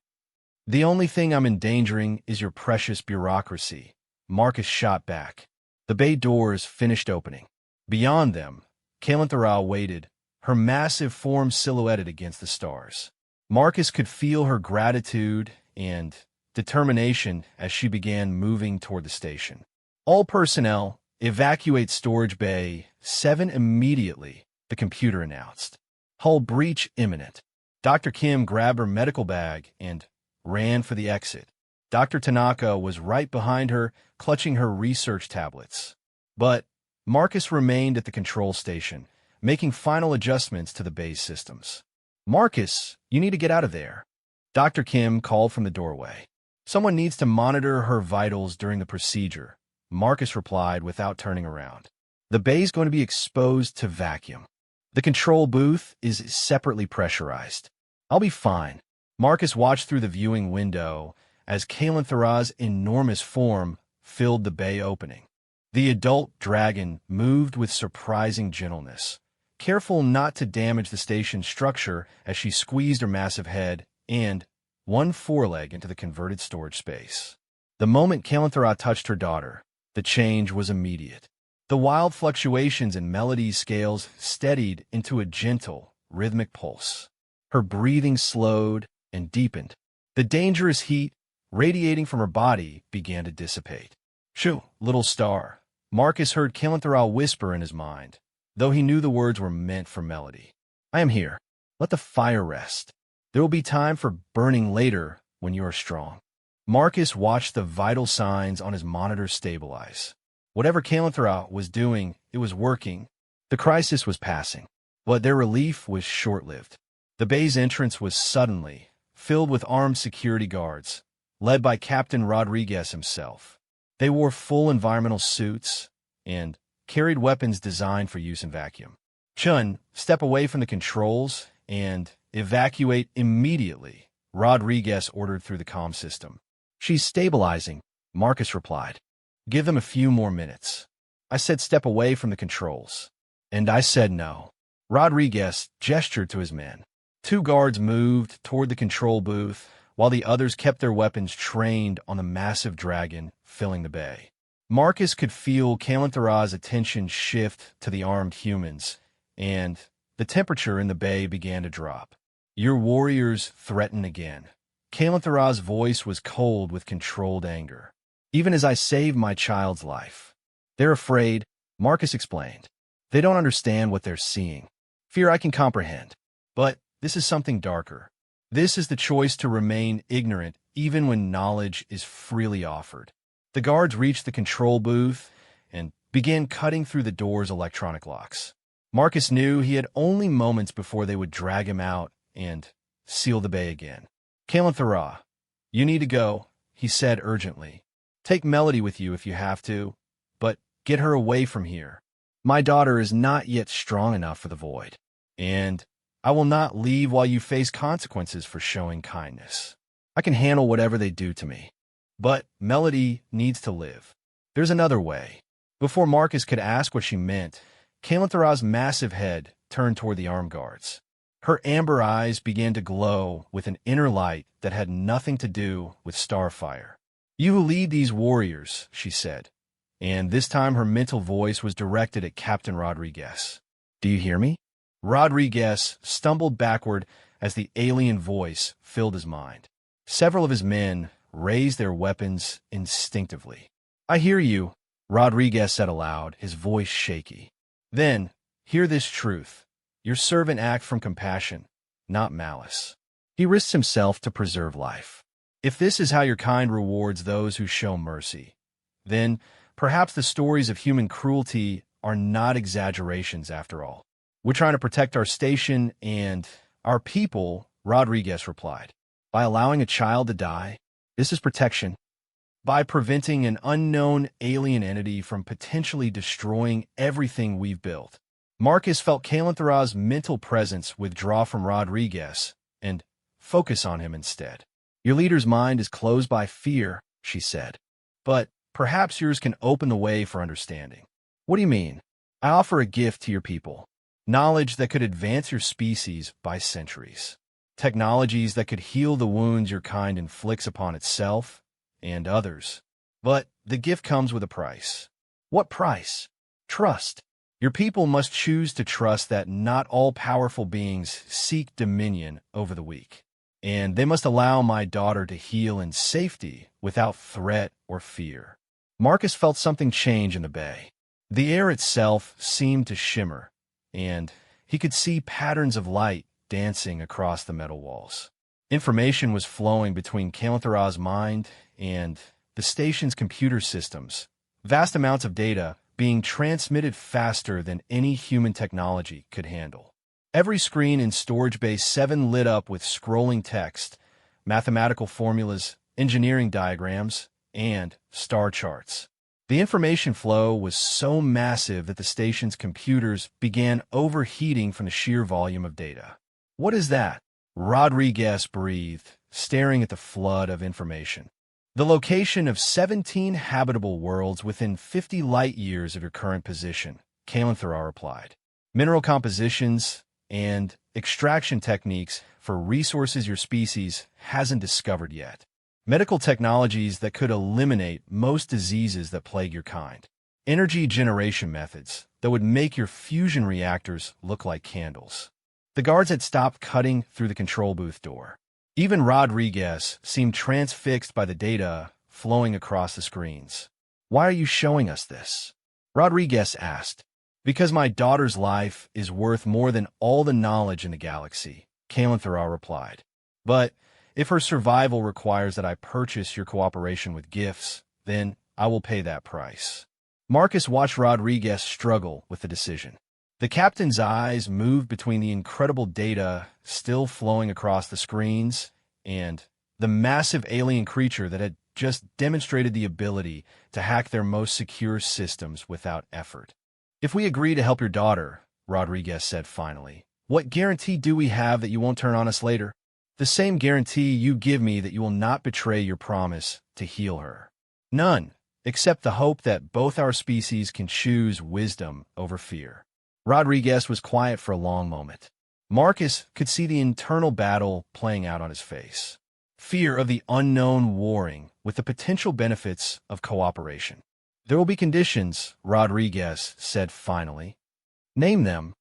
"The only thing I'm endangering is your precious bureaucracy," Marcus shot back. The bay doors finished opening. Beyond them, Kalanthara waited, her massive form silhouetted against the stars. Marcus could feel her gratitude and determination as she began moving toward the station. "All personnel, evacuate Storage Bay 7 immediately," the computer announced. "Hull breach imminent." Dr. Kim grabbed her medical bag and ran for the exit. Dr. Tanaka was right behind her, clutching her research tablets. But Marcus remained at the control station, making final adjustments to the bay's systems. "Marcus, you need to get out of there," Dr. Kim called from the doorway. "Someone needs to monitor her vitals during the procedure," Marcus replied without turning around. "The bay's going to be exposed to vacuum. The control booth is separately pressurized." "I'll be fine." Marcus watched through the viewing window as Kalanthara's enormous form filled the bay opening. The adult dragon moved with surprising gentleness, careful not to damage the station's structure as she squeezed her massive head and one foreleg into the converted storage space. The moment Kalanthara touched her daughter, the change was immediate. The wild fluctuations in Melody's scales steadied into a gentle, rhythmic pulse. Her breathing slowed and deepened. The dangerous heat radiating from her body began to dissipate. "Shoo, little star," Marcus heard Kalanthara whisper in his mind, though he knew the words were meant for Melody. "I am here. Let the fire rest. There will be time for burning later when you are strong." Marcus watched the vital signs on his monitor stabilize. Whatever Kalanthara was doing, it was working. The crisis was passing, but their relief was short-lived. The bay's entrance was suddenly filled with armed security guards, led by Captain Rodriguez himself. They wore full environmental suits and carried weapons designed for use in vacuum. "Chun, step away from the controls and evacuate immediately," Rodriguez ordered through the comm system. "She's stabilizing," Marcus replied. "Give them a few more minutes." "I said step away from the controls." "And I said no." Rodriguez gestured to his men. 2 guards moved toward the control booth, while the others kept their weapons trained on the massive dragon filling the bay. Marcus could feel Kalanthara's attention shift to the armed humans, and the temperature in the bay began to drop. Your warriors threaten again. Kalanthara's voice was cold with controlled anger. Even as I save my child's life. They're afraid, Marcus explained. They don't understand what they're seeing. Fear I can comprehend. But this is something darker. This is the choice to remain ignorant even when knowledge is freely offered. The guards reached the control booth and began cutting through the door's electronic locks. Marcus knew he had only moments before they would drag him out and seal the bay again. Kalanthara, you need to go, he said urgently. Take Melody with you if you have to, but get her away from here. My daughter is not yet strong enough for the void, and I will not leave while you face consequences for showing kindness. I can handle whatever they do to me. But Melody needs to live. There's another way. Before Marcus could ask what she meant, Kalanthara's massive head turned toward the armed guards. Her amber eyes began to glow with an inner light that had nothing to do with starfire. You who lead these warriors, she said, and this time her mental voice was directed at Captain Rodriguez. Do you hear me? Rodriguez stumbled backward as the alien voice filled his mind. Several of his men raised their weapons instinctively. I hear you, Rodriguez said aloud, his voice shaky. Then, hear this truth. Your servant acts from compassion, not malice. He risks himself to preserve life. If this is how your kind rewards those who show mercy, then perhaps the stories of human cruelty are not exaggerations after all. We're trying to protect our station and our people, Rodriguez replied. By allowing a child to die, this is protection. By preventing an unknown alien entity from potentially destroying everything we've built. Marcus felt Kalanthara's mental presence withdraw from Rodriguez and focus on him instead. Your leader's mind is closed by fear, she said. But perhaps yours can open the way for understanding. What do you mean? I offer a gift to your people. Knowledge that could advance your species by centuries. Technologies that could heal the wounds your kind inflicts upon itself and others. But the gift comes with a price. What price? Trust. Your people must choose to trust that not all powerful beings seek dominion over the weak. And they must allow my daughter to heal in safety without threat or fear. Marcus felt something change in the bay. The air itself seemed to shimmer, and he could see patterns of light dancing across the metal walls. Information was flowing between Kalanthara's mind and the station's computer systems, vast amounts of data being transmitted faster than any human technology could handle. Every screen in Storage Bay 7 lit up with scrolling text, mathematical formulas, engineering diagrams, and star charts. The information flow was so massive that the station's computers began overheating from the sheer volume of data. What is that? Rodriguez breathed, staring at the flood of information. The location of 17 habitable worlds within 50 light-years of your current position, Kalanthara replied. Mineral compositions and extraction techniques for resources your species hasn't discovered yet. Medical technologies that could eliminate most diseases that plague your kind. Energy generation methods that would make your fusion reactors look like candles. The guards had stopped cutting through the control booth door. Even Rodriguez seemed transfixed by the data flowing across the screens. Why are you showing us this? Rodriguez asked. Because my daughter's life is worth more than all the knowledge in the galaxy, Kalanthara replied. But if her survival requires that I purchase your cooperation with gifts, then I will pay that price. Marcus watched Rodriguez struggle with the decision. The captain's eyes moved between the incredible data still flowing across the screens and the massive alien creature that had just demonstrated the ability to hack their most secure systems without effort. If we agree to help your daughter, Rodriguez said finally, what guarantee do we have that you won't turn on us later? The same guarantee you give me that you will not betray your promise to heal her. None, except the hope that both our species can choose wisdom over fear. Rodriguez was quiet for a long moment. Marcus could see the internal battle playing out on his face. Fear of the unknown warring with the potential benefits of cooperation. There will be conditions, Rodriguez said finally. Name them.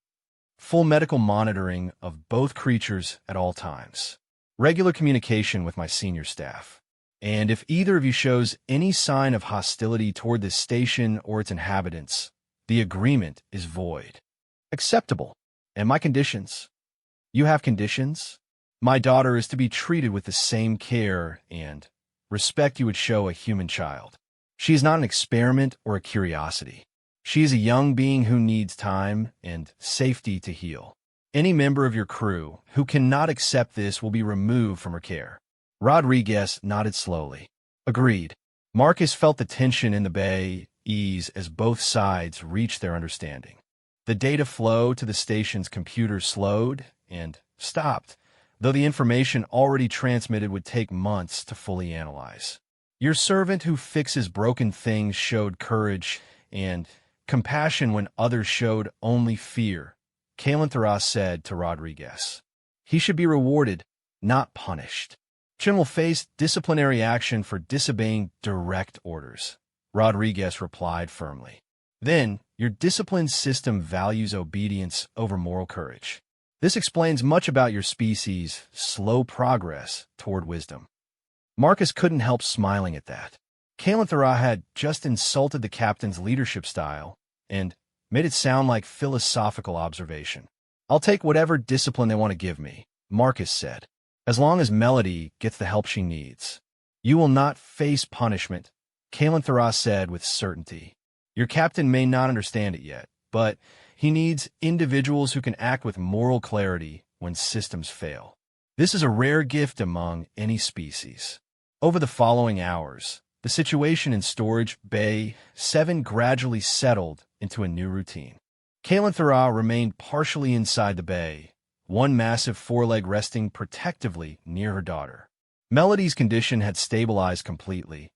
full medical monitoring of both creatures at all times, regular communication with my senior staff. And if either of you shows any sign of hostility toward this station or its inhabitants, the agreement is void. Acceptable. And my conditions? You have conditions? My daughter is to be treated with the same care and respect you would show a human child. She is not an experiment or a curiosity. She is a young being who needs time and safety to heal. Any member of your crew who cannot accept this will be removed from her care. Rodriguez nodded slowly. Agreed. Marcus felt the tension in the bay ease as both sides reached their understanding. The data flow to the station's computer slowed and stopped, though the information already transmitted would take months to fully analyze. Your servant who fixes broken things showed courage and compassion when others showed only fear, Kalanthara said to Rodriguez. He should be rewarded, not punished. Chin will face disciplinary action for disobeying direct orders, Rodriguez replied firmly. Then, your discipline system values obedience over moral courage. This explains much about your species' slow progress toward wisdom. Marcus couldn't help smiling at that. Kalanthara had just insulted the captain's leadership style and made it sound like philosophical observation. I'll take whatever discipline they want to give me, Marcus said, as long as Melody gets the help she needs. You will not face punishment, Kalanthara said with certainty. Your captain may not understand it yet, but he needs individuals who can act with moral clarity when systems fail. This is a rare gift among any species. Over the following hours, the situation in Storage Bay 7 gradually settled into a new routine. Kalanthara remained partially inside the bay, one massive foreleg resting protectively near her daughter. Melody's condition had stabilized completely,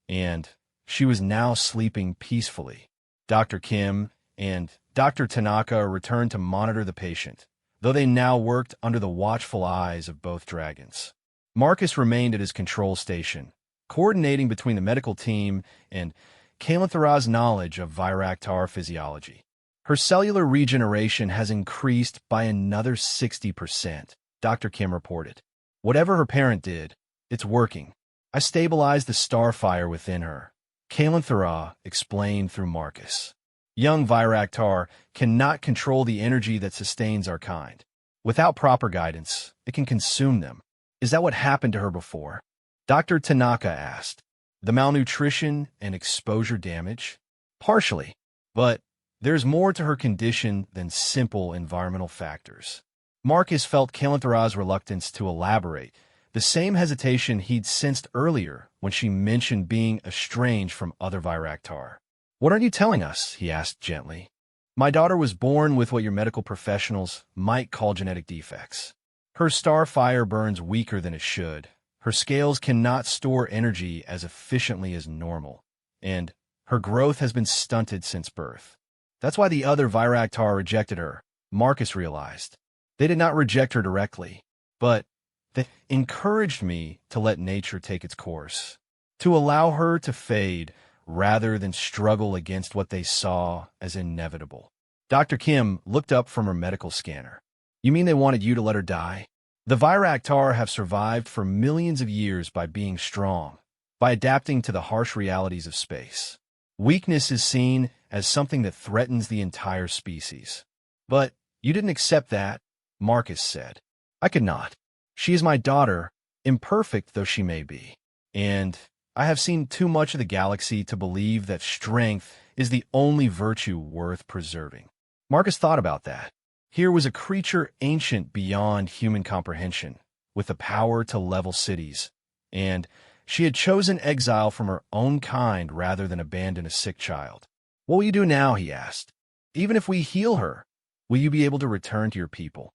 and she was now sleeping peacefully. Dr. Kim and Dr. Tanaka returned to monitor the patient, though they now worked under the watchful eyes of both dragons. Marcus remained at his control station, coordinating between the medical team and Kalanthara's knowledge of Viraktar physiology. Her cellular regeneration has increased by another 60%, Dr. Kim reported. Whatever her parent did, it's working. I stabilized the starfire within her, Kalanthara explained through Marcus. Young Viraktar cannot control the energy that sustains our kind. Without proper guidance, it can consume them. Is that what happened to her before? Dr. Tanaka asked. The malnutrition and exposure damage? Partially, but there's more to her condition than simple environmental factors. Marcus felt Kalanthara's reluctance to elaborate, the same hesitation he'd sensed earlier when she mentioned being estranged from other Viraktar. What aren't you telling us? He asked gently. My daughter was born with what your medical professionals might call genetic defects. Her starfire burns weaker than it should. Her scales cannot store energy as efficiently as normal, and her growth has been stunted since birth. That's why the other Viraktar rejected her, Marcus realized. They did not reject her directly, but they encouraged me to let nature take its course, to allow her to fade rather than struggle against what they saw as inevitable. Dr. Kim looked up from her medical scanner. You mean they wanted you to let her die? The Viraktar have survived for millions of years by being strong, by adapting to the harsh realities of space. Weakness is seen as something that threatens the entire species. But you didn't accept that, Marcus said. I could not. She is my daughter, imperfect though she may be. And I have seen too much of the galaxy to believe that strength is the only virtue worth preserving. Marcus thought about that. Here was a creature ancient beyond human comprehension, with the power to level cities, and she had chosen exile from her own kind rather than abandon a sick child. What will you do now, he asked. Even if we heal her, will you be able to return to your people?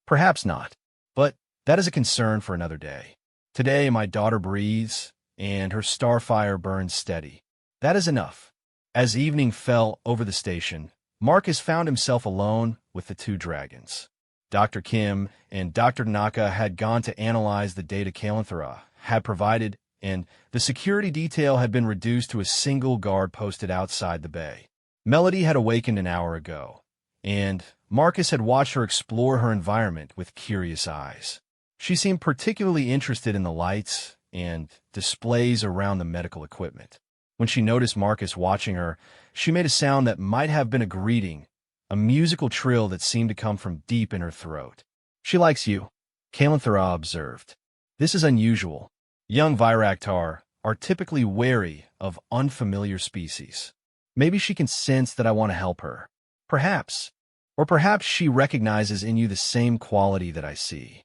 Perhaps not, but that is a concern for another day. Today my daughter breathes, and her starfire burns steady. That is enough. As evening fell over the station, Marcus found himself alone with the two dragons. Dr. Kim and Dr. Tanaka had gone to analyze the data Kalanthara had provided, and the security detail had been reduced to a single guard posted outside the bay. Melody had awakened an hour ago, and Marcus had watched her explore her environment with curious eyes. She seemed particularly interested in the lights and displays around the medical equipment. When she noticed Marcus watching her, she made a sound that might have been a greeting, a musical trill that seemed to come from deep in her throat. "She likes you," Kalanthara observed. "This is unusual. Young Viraktar are typically wary of unfamiliar species. Maybe she can sense that I want to help her. Perhaps. Or perhaps she recognizes in you the same quality that I see."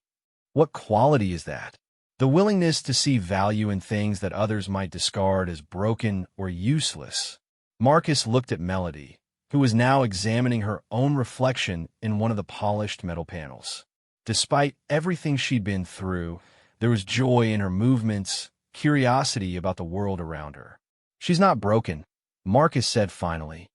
"What quality is that?" "The willingness to see value in things that others might discard as broken or useless." Marcus looked at Melody, who was now examining her own reflection in one of the polished metal panels. Despite everything she'd been through, there was joy in her movements, curiosity about the world around her. "She's not broken," Marcus said finally.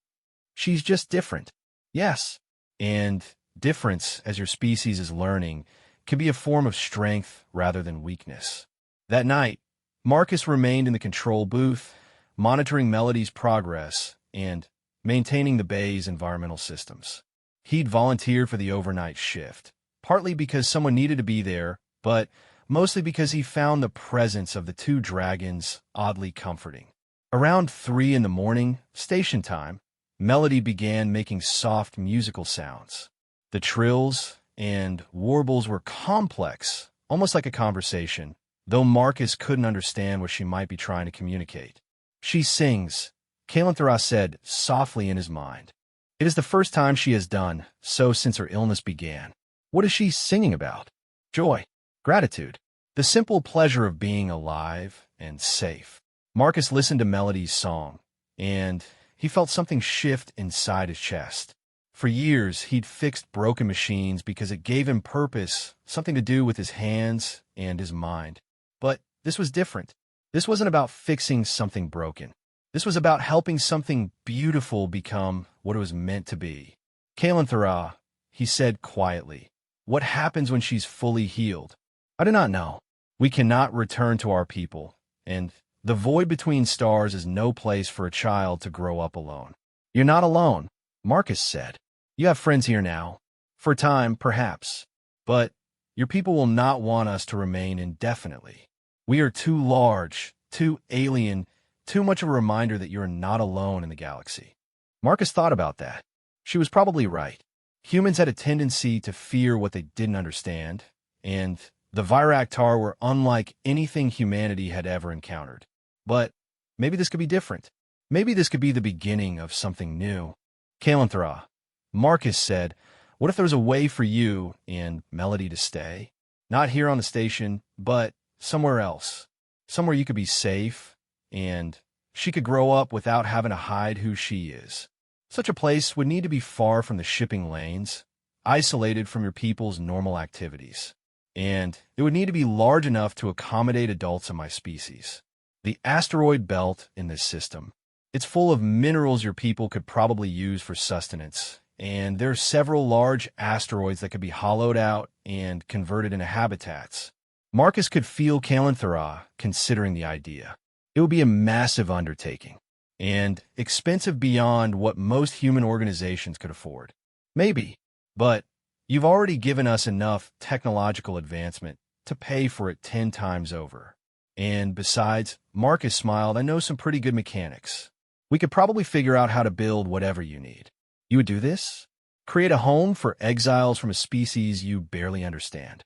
"She's just different." "Yes. And difference, as your species is learning, can be a form of strength rather than weakness." That night, Marcus remained in the control booth, monitoring Melody's progress and maintaining the bay's environmental systems. He'd volunteered for the overnight shift, partly because someone needed to be there, but mostly because he found the presence of the two dragons oddly comforting. Around 3 in the morning, station time, Melody began making soft musical sounds. The trills and warbles were complex, almost like a conversation, though Marcus couldn't understand what she might be trying to communicate. "She sings," Kalanthara said softly in his mind. "It is the first time she has done so since her illness began." "What is she singing about?" "Joy, gratitude, the simple pleasure of being alive and safe." Marcus listened to Melody's song, and he felt something shift inside his chest. For years, he'd fixed broken machines because it gave him purpose, something to do with his hands and his mind. But this was different. This wasn't about fixing something broken. This was about helping something beautiful become what it was meant to be. "Kalanthara," he said quietly, "what happens when she's fully healed?" "I do not know. We cannot return to our people, and the void between stars is no place for a child to grow up alone." "You're not alone," Marcus said. "You have friends here now. For a time, perhaps. But your people will not want us to remain indefinitely. We are too large, too alien, too much of a reminder that you're not alone in the galaxy." Marcus thought about that. She was probably right. Humans had a tendency to fear what they didn't understand, and the Viraktar were unlike anything humanity had ever encountered. But maybe this could be different. Maybe this could be the beginning of something new. "Kalanthara," Marcus said, "what if there was a way for you and Melody to stay? Not here on the station, but somewhere else. Somewhere you could be safe, and she could grow up without having to hide who she is. Such a place would need to be far from the shipping lanes, isolated from your people's normal activities. And it would need to be large enough to accommodate adults of my species. The asteroid belt in this system, it's full of minerals your people could probably use for sustenance, and there are several large asteroids that could be hollowed out and converted into habitats." Marcus could feel Kalanthara considering the idea. It would be a massive undertaking, and expensive beyond what most human organizations could afford. "Maybe, but you've already given us enough technological advancement to pay for it 10 times over. And besides," Marcus smiled, "I know some pretty good mechanics. We could probably figure out how to build whatever you need." "You would do this? Create a home for exiles from a species you barely understand?"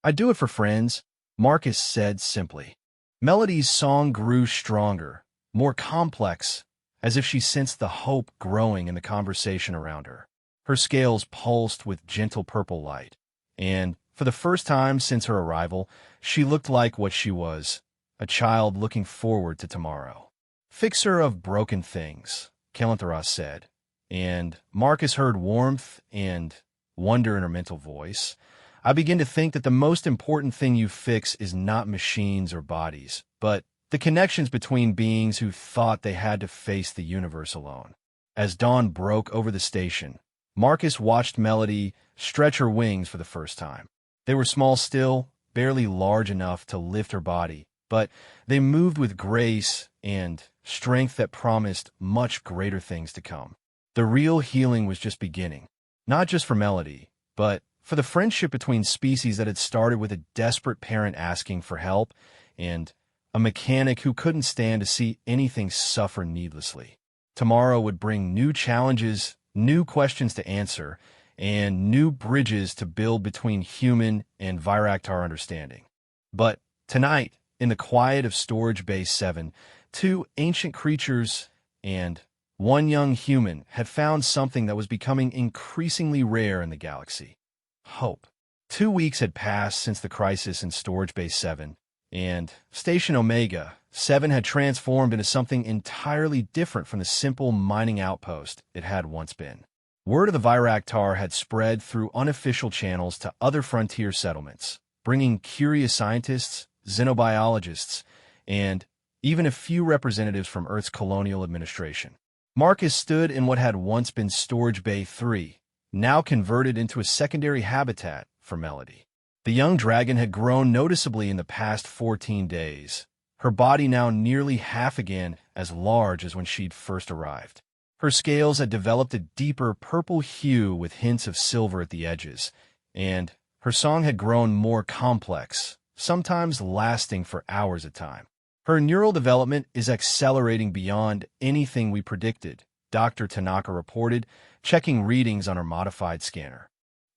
"I'd do it for friends," Marcus said simply. Melody's song grew stronger, more complex, as if she sensed the hope growing in the conversation around her. Her scales pulsed with gentle purple light, and for the first time since her arrival, she looked like what she was, a child looking forward to tomorrow. "Fixer of broken things," Kalanthara said, and Marcus heard warmth and wonder in her mental voice. "I begin to think that the most important thing you fix is not machines or bodies, but the connections between beings who thought they had to face the universe alone." As dawn broke over the station, Marcus watched Melody stretch her wings for the first time. They were small still, barely large enough to lift her body, but they moved with grace and strength that promised much greater things to come. The real healing was just beginning. Not just for Melody, but for the friendship between species that had started with a desperate parent asking for help and a mechanic who couldn't stand to see anything suffer needlessly. Tomorrow would bring new challenges, new questions to answer, and new bridges to build between human and Viractar understanding. But tonight, in the quiet of Storage Bay 7, two ancient creatures and one young human had found something that was becoming increasingly rare in the galaxy: hope. 2 weeks had passed since the crisis in Storage Bay 7, and Station Omega 7 had transformed into something entirely different from the simple mining outpost it had once been. Word of the Viractar had spread through unofficial channels to other frontier settlements, bringing curious scientists, xenobiologists, and even a few representatives from Earth's colonial administration. Marcus stood in what had once been Storage Bay 3, now converted into a secondary habitat for Melody. The young dragon had grown noticeably in the past 14 days, her body now nearly half again as large as when she'd first arrived. Her scales had developed a deeper purple hue with hints of silver at the edges, and her song had grown more complex, sometimes lasting for hours at a time. Her neural development is accelerating beyond anything we predicted, Dr. Tanaka reported, checking readings on her modified scanner.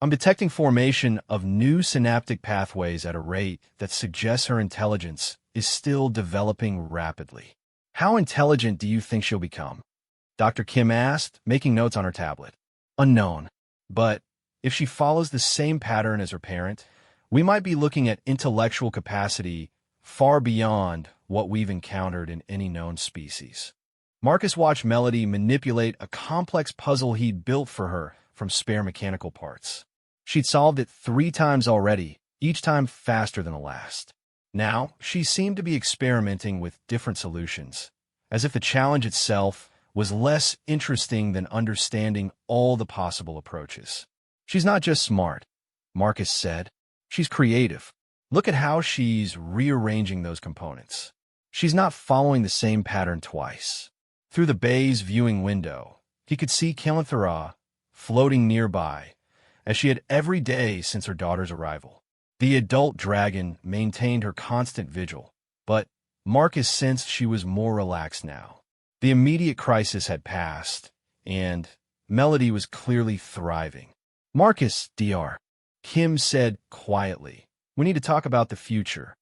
I'm detecting formation of new synaptic pathways at a rate that suggests her intelligence is still developing rapidly. How intelligent do you think she'll become? Dr. Kim asked, making notes on her tablet. Unknown. But if she follows the same pattern as her parent, we might be looking at intellectual capacity far beyond what we've encountered in any known species. Marcus watched Melody manipulate a complex puzzle he'd built for her from spare mechanical parts. She'd solved it 3 times already, each time faster than the last. Now, she seemed to be experimenting with different solutions, as if the challenge itself was less interesting than understanding all the possible approaches. She's not just smart, Marcus said. She's creative. Look at how she's rearranging those components. She's not following the same pattern twice. Through the bay's viewing window, he could see Kalanthara floating nearby, as she had every day since her daughter's arrival. The adult dragon maintained her constant vigil, but Marcus sensed she was more relaxed now. The immediate crisis had passed, and Melody was clearly thriving. Marcus, Dr. Kim said quietly, we need to talk about the future.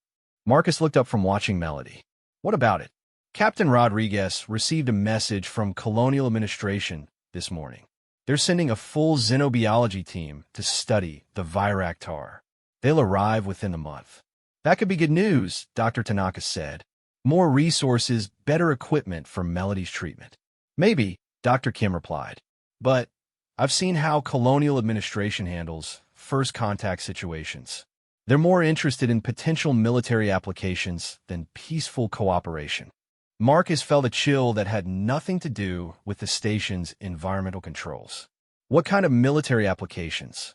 Marcus looked up from watching Melody. What about it? Captain Rodriguez received a message from Colonial Administration this morning. They're sending a full xenobiology team to study the Viractar. They'll arrive within a month. That could be good news, Dr. Tanaka said. More resources, better equipment for Melody's treatment. Maybe, Dr. Kim replied. But I've seen how Colonial Administration handles first contact situations. They're more interested in potential military applications than peaceful cooperation. Marcus felt a chill that had nothing to do with the station's environmental controls. What kind of military applications?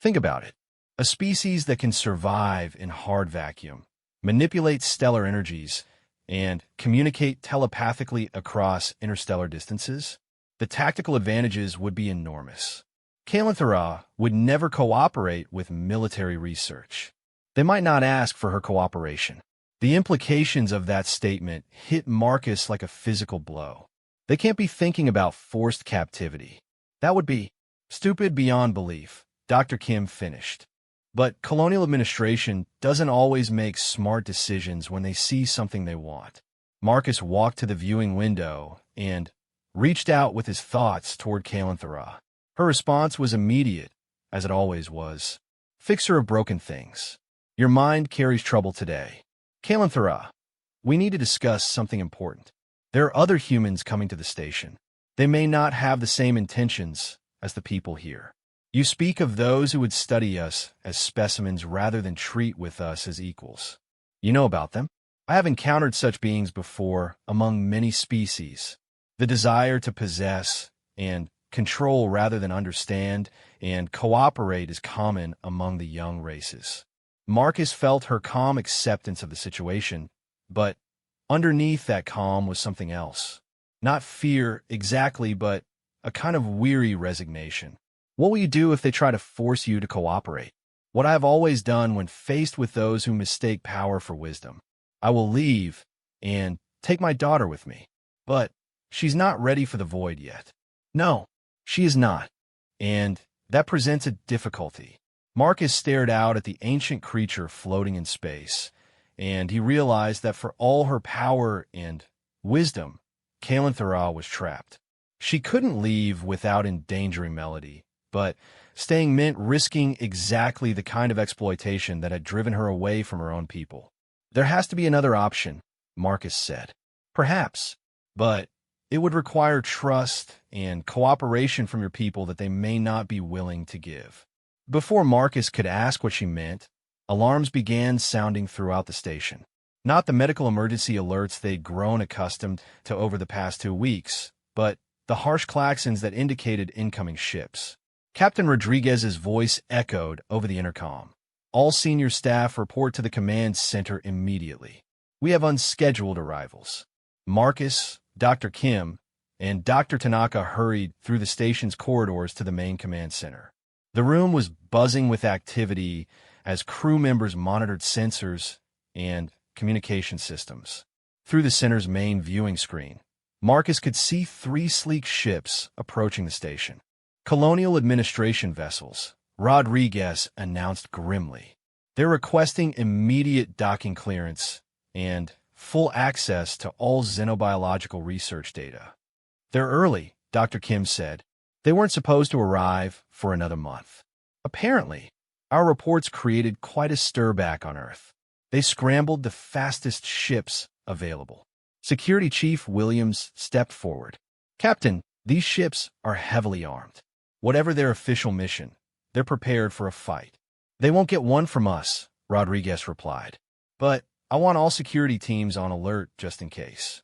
Think about it. A species that can survive in hard vacuum, manipulate stellar energies, and communicate telepathically across interstellar distances? The tactical advantages would be enormous. Kalanthara would never cooperate with military research. They might not ask for her cooperation. The implications of that statement hit Marcus like a physical blow. They can't be thinking about forced captivity. That would be stupid beyond belief, Dr. Kim finished. But Colonial Administration doesn't always make smart decisions when they see something they want. Marcus walked to the viewing window and reached out with his thoughts toward Kalanthara. Her response was immediate, as it always was. Fixer of broken things. Your mind carries trouble today. Kalanthara, we need to discuss something important. There are other humans coming to the station. They may not have the same intentions as the people here. You speak of those who would study us as specimens rather than treat with us as equals. You know about them? I have encountered such beings before among many species. The desire to possess and control rather than understand and cooperate is common among the young races. Marcus felt her calm acceptance of the situation, but underneath that calm was something else. Not fear exactly, but a kind of weary resignation. What will you do if they try to force you to cooperate? What I have always done when faced with those who mistake power for wisdom. I will leave and take my daughter with me. But she's not ready for the void yet. No, she is not. And that presents a difficulty. Marcus stared out at the ancient creature floating in space, and he realized that for all her power and wisdom, Kalanthara was trapped. She couldn't leave without endangering Melody, but staying meant risking exactly the kind of exploitation that had driven her away from her own people. There has to be another option, Marcus said. Perhaps, but it would require trust and cooperation from your people that they may not be willing to give. Before Marcus could ask what she meant, alarms began sounding throughout the station. Not the medical emergency alerts they'd grown accustomed to over the past 2 weeks, but the harsh klaxons that indicated incoming ships. Captain Rodriguez's voice echoed over the intercom. All senior staff report to the command center immediately. We have unscheduled arrivals. Marcus, Dr. Kim, and Dr. Tanaka hurried through the station's corridors to the main command center. The room was buzzing with activity as crew members monitored sensors and communication systems. Through the center's main viewing screen, Marcus could see 3 sleek ships approaching the station. Colonial administration vessels, Rodriguez announced grimly. They're requesting immediate docking clearance and full access to all xenobiological research data. They're early, Dr. Kim said. They weren't supposed to arrive for another month. Apparently, our reports created quite a stir back on Earth. They scrambled the fastest ships available. Security Chief Williams stepped forward. Captain, these ships are heavily armed. Whatever their official mission, they're prepared for a fight. They won't get one from us, Rodriguez replied. But I want all security teams on alert just in case.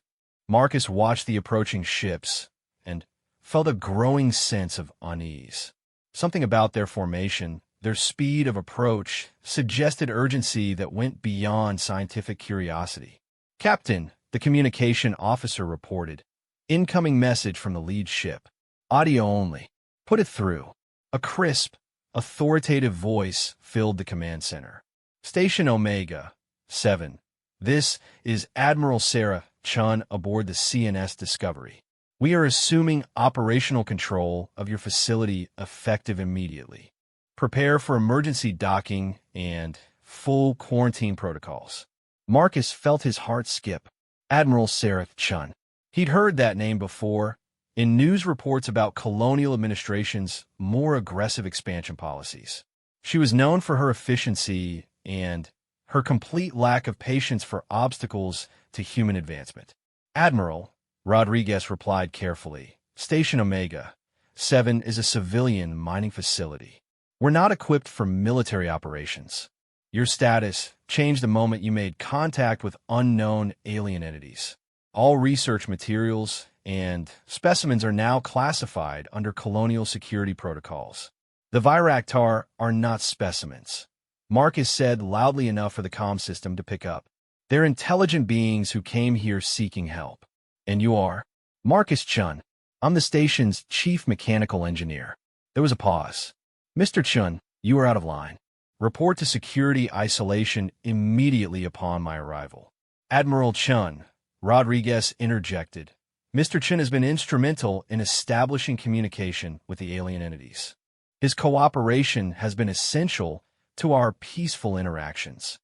Marcus watched the approaching ships and felt a growing sense of unease. Something about their formation, their speed of approach, suggested urgency that went beyond scientific curiosity. Captain, the communication officer reported. Incoming message from the lead ship. Audio only. Put it through. A crisp, authoritative voice filled the command center. Station Omega 7. This is Admiral Sarah Chun aboard the CNS Discovery. We are assuming operational control of your facility effective immediately. Prepare for emergency docking and full quarantine protocols. Marcus felt his heart skip. Admiral Sarah Chun. He'd heard that name before in news reports about colonial administration's more aggressive expansion policies. She was known for her efficiency and her complete lack of patience for obstacles to human advancement. Admiral, Rodriguez replied carefully. Station Omega 7 is a civilian mining facility. We're not equipped for military operations. Your status changed the moment you made contact with unknown alien entities. All research materials and specimens are now classified under colonial security protocols. The Viraktar are not specimens, Marcus said loudly enough for the comm system to pick up. They're intelligent beings who came here seeking help. And you are? Marcus Chun. I'm the station's chief mechanical engineer. There was a pause. Mr. Chun, you are out of line. Report to security isolation immediately upon my arrival. Admiral Chun, Rodriguez interjected. Mr. Chun has been instrumental in establishing communication with the alien entities. His cooperation has been essential to our peaceful interactions.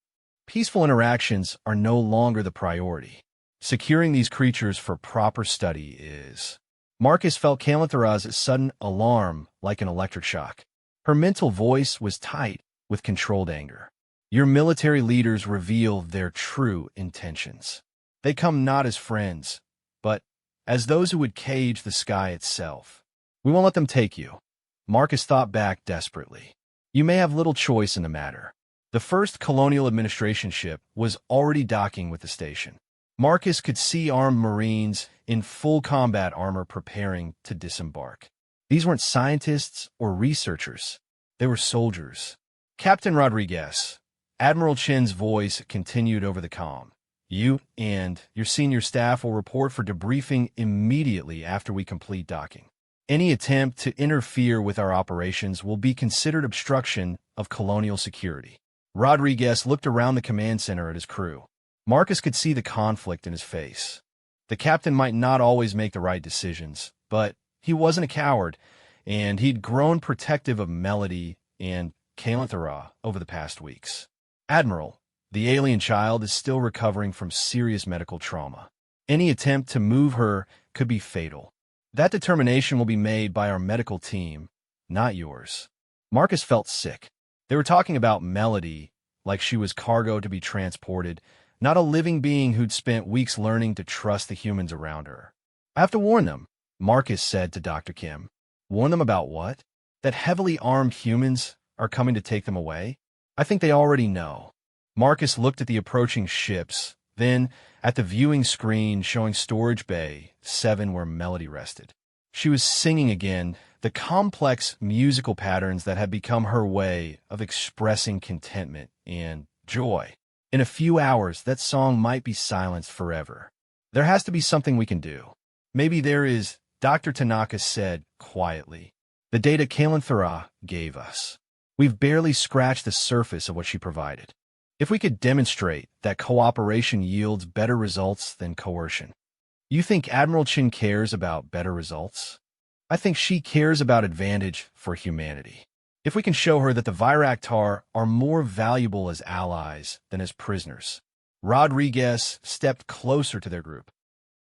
Peaceful interactions are no longer the priority. Securing these creatures for proper study is. Marcus felt Kalanthara's sudden alarm like an electric shock. Her mental voice was tight with controlled anger. Your military leaders reveal their true intentions. They come not as friends, but as those who would cage the sky itself. We won't let them take you. Marcus thought back desperately. You may have little choice in the matter. The first colonial administration ship was already docking with the station. Marcus could see armed Marines in full combat armor preparing to disembark. These weren't scientists or researchers. They were soldiers. Captain Rodriguez, Admiral Chen's voice continued over the comm. You and your senior staff will report for debriefing immediately after we complete docking. Any attempt to interfere with our operations will be considered obstruction of colonial security. Rodriguez looked around the command center at his crew. Marcus could see the conflict in his face. The captain might not always make the right decisions, but he wasn't a coward, and he'd grown protective of Melody and Kalanthara over the past weeks. Admiral, the alien child is still recovering from serious medical trauma. Any attempt to move her could be fatal. That determination will be made by our medical team, not yours. Marcus felt sick. They were talking about Melody like she was cargo to be transported, not a living being who'd spent weeks learning to trust the humans around her. I have to warn them, Marcus said to Dr. Kim. Warn them about what? That heavily armed humans are coming to take them away? I think they already know. Marcus looked at the approaching ships, then at the viewing screen showing Storage Bay 7 where Melody rested. She was singing again, the complex musical patterns that had become her way of expressing contentment and joy. In a few hours, that song might be silenced forever. There has to be something we can do. Maybe there is, Dr. Tanaka said quietly. The data Kalanthara gave us. We've barely scratched the surface of what she provided. If we could demonstrate that cooperation yields better results than coercion. You think Admiral Chin cares about better results? I think she cares about advantage for humanity. If we can show her that the Viraktar are more valuable as allies than as prisoners. Rodriguez stepped closer to their group.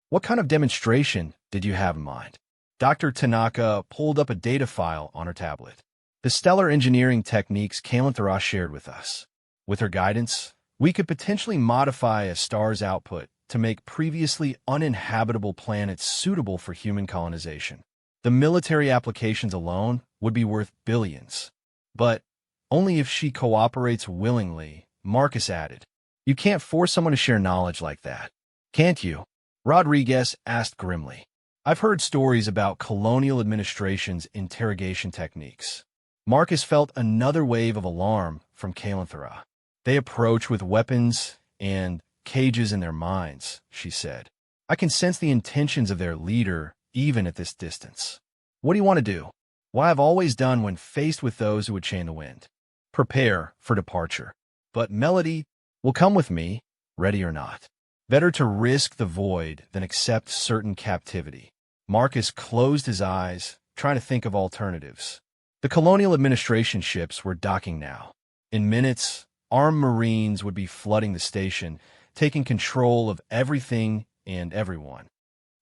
What kind of demonstration did you have in mind? Dr. Tanaka pulled up a data file on her tablet. The stellar engineering techniques Kalanthara shared with us. With her guidance, we could potentially modify a star's output to make previously uninhabitable planets suitable for human colonization. The military applications alone would be worth billions. But only if she cooperates willingly, Marcus added. You can't force someone to share knowledge like that, can't you? Rodriguez asked grimly. I've heard stories about colonial administration's interrogation techniques. Marcus felt another wave of alarm from Kalanthara. They approach with weapons and cages in their minds, she said. I can sense the intentions of their leader, even at this distance. What do you want to do? What I've always done when faced with those who would chain the wind. Prepare for departure. But Melody will come with me, ready or not. Better to risk the void than accept certain captivity. Marcus closed his eyes, trying to think of alternatives. The colonial administration ships were docking now. In minutes, armed Marines would be flooding the station, taking control of everything and everyone.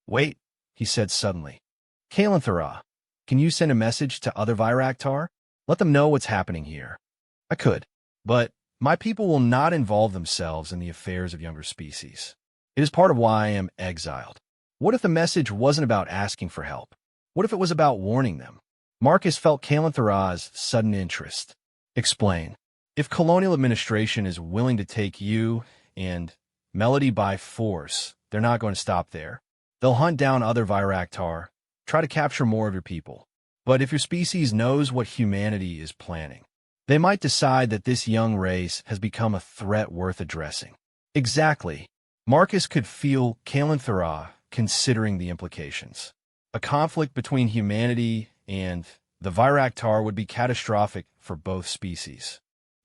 Wait, he said suddenly. Kalanthara, can you send a message to other Viraktar? Let them know what's happening here. I could, but my people will not involve themselves in the affairs of younger species. It is part of why I am exiled. What if the message wasn't about asking for help? What if it was about warning them? Marcus felt Kalanthara's sudden interest. Explain. If colonial administration is willing to take you and Melody by force, they're not going to stop there. They'll hunt down other Viraktar, try to capture more of your people. But if your species knows what humanity is planning, they might decide that this young race has become a threat worth addressing. Exactly. Marcus could feel Kalanthara considering the implications. A conflict between humanity and the Viraktar would be catastrophic for both species.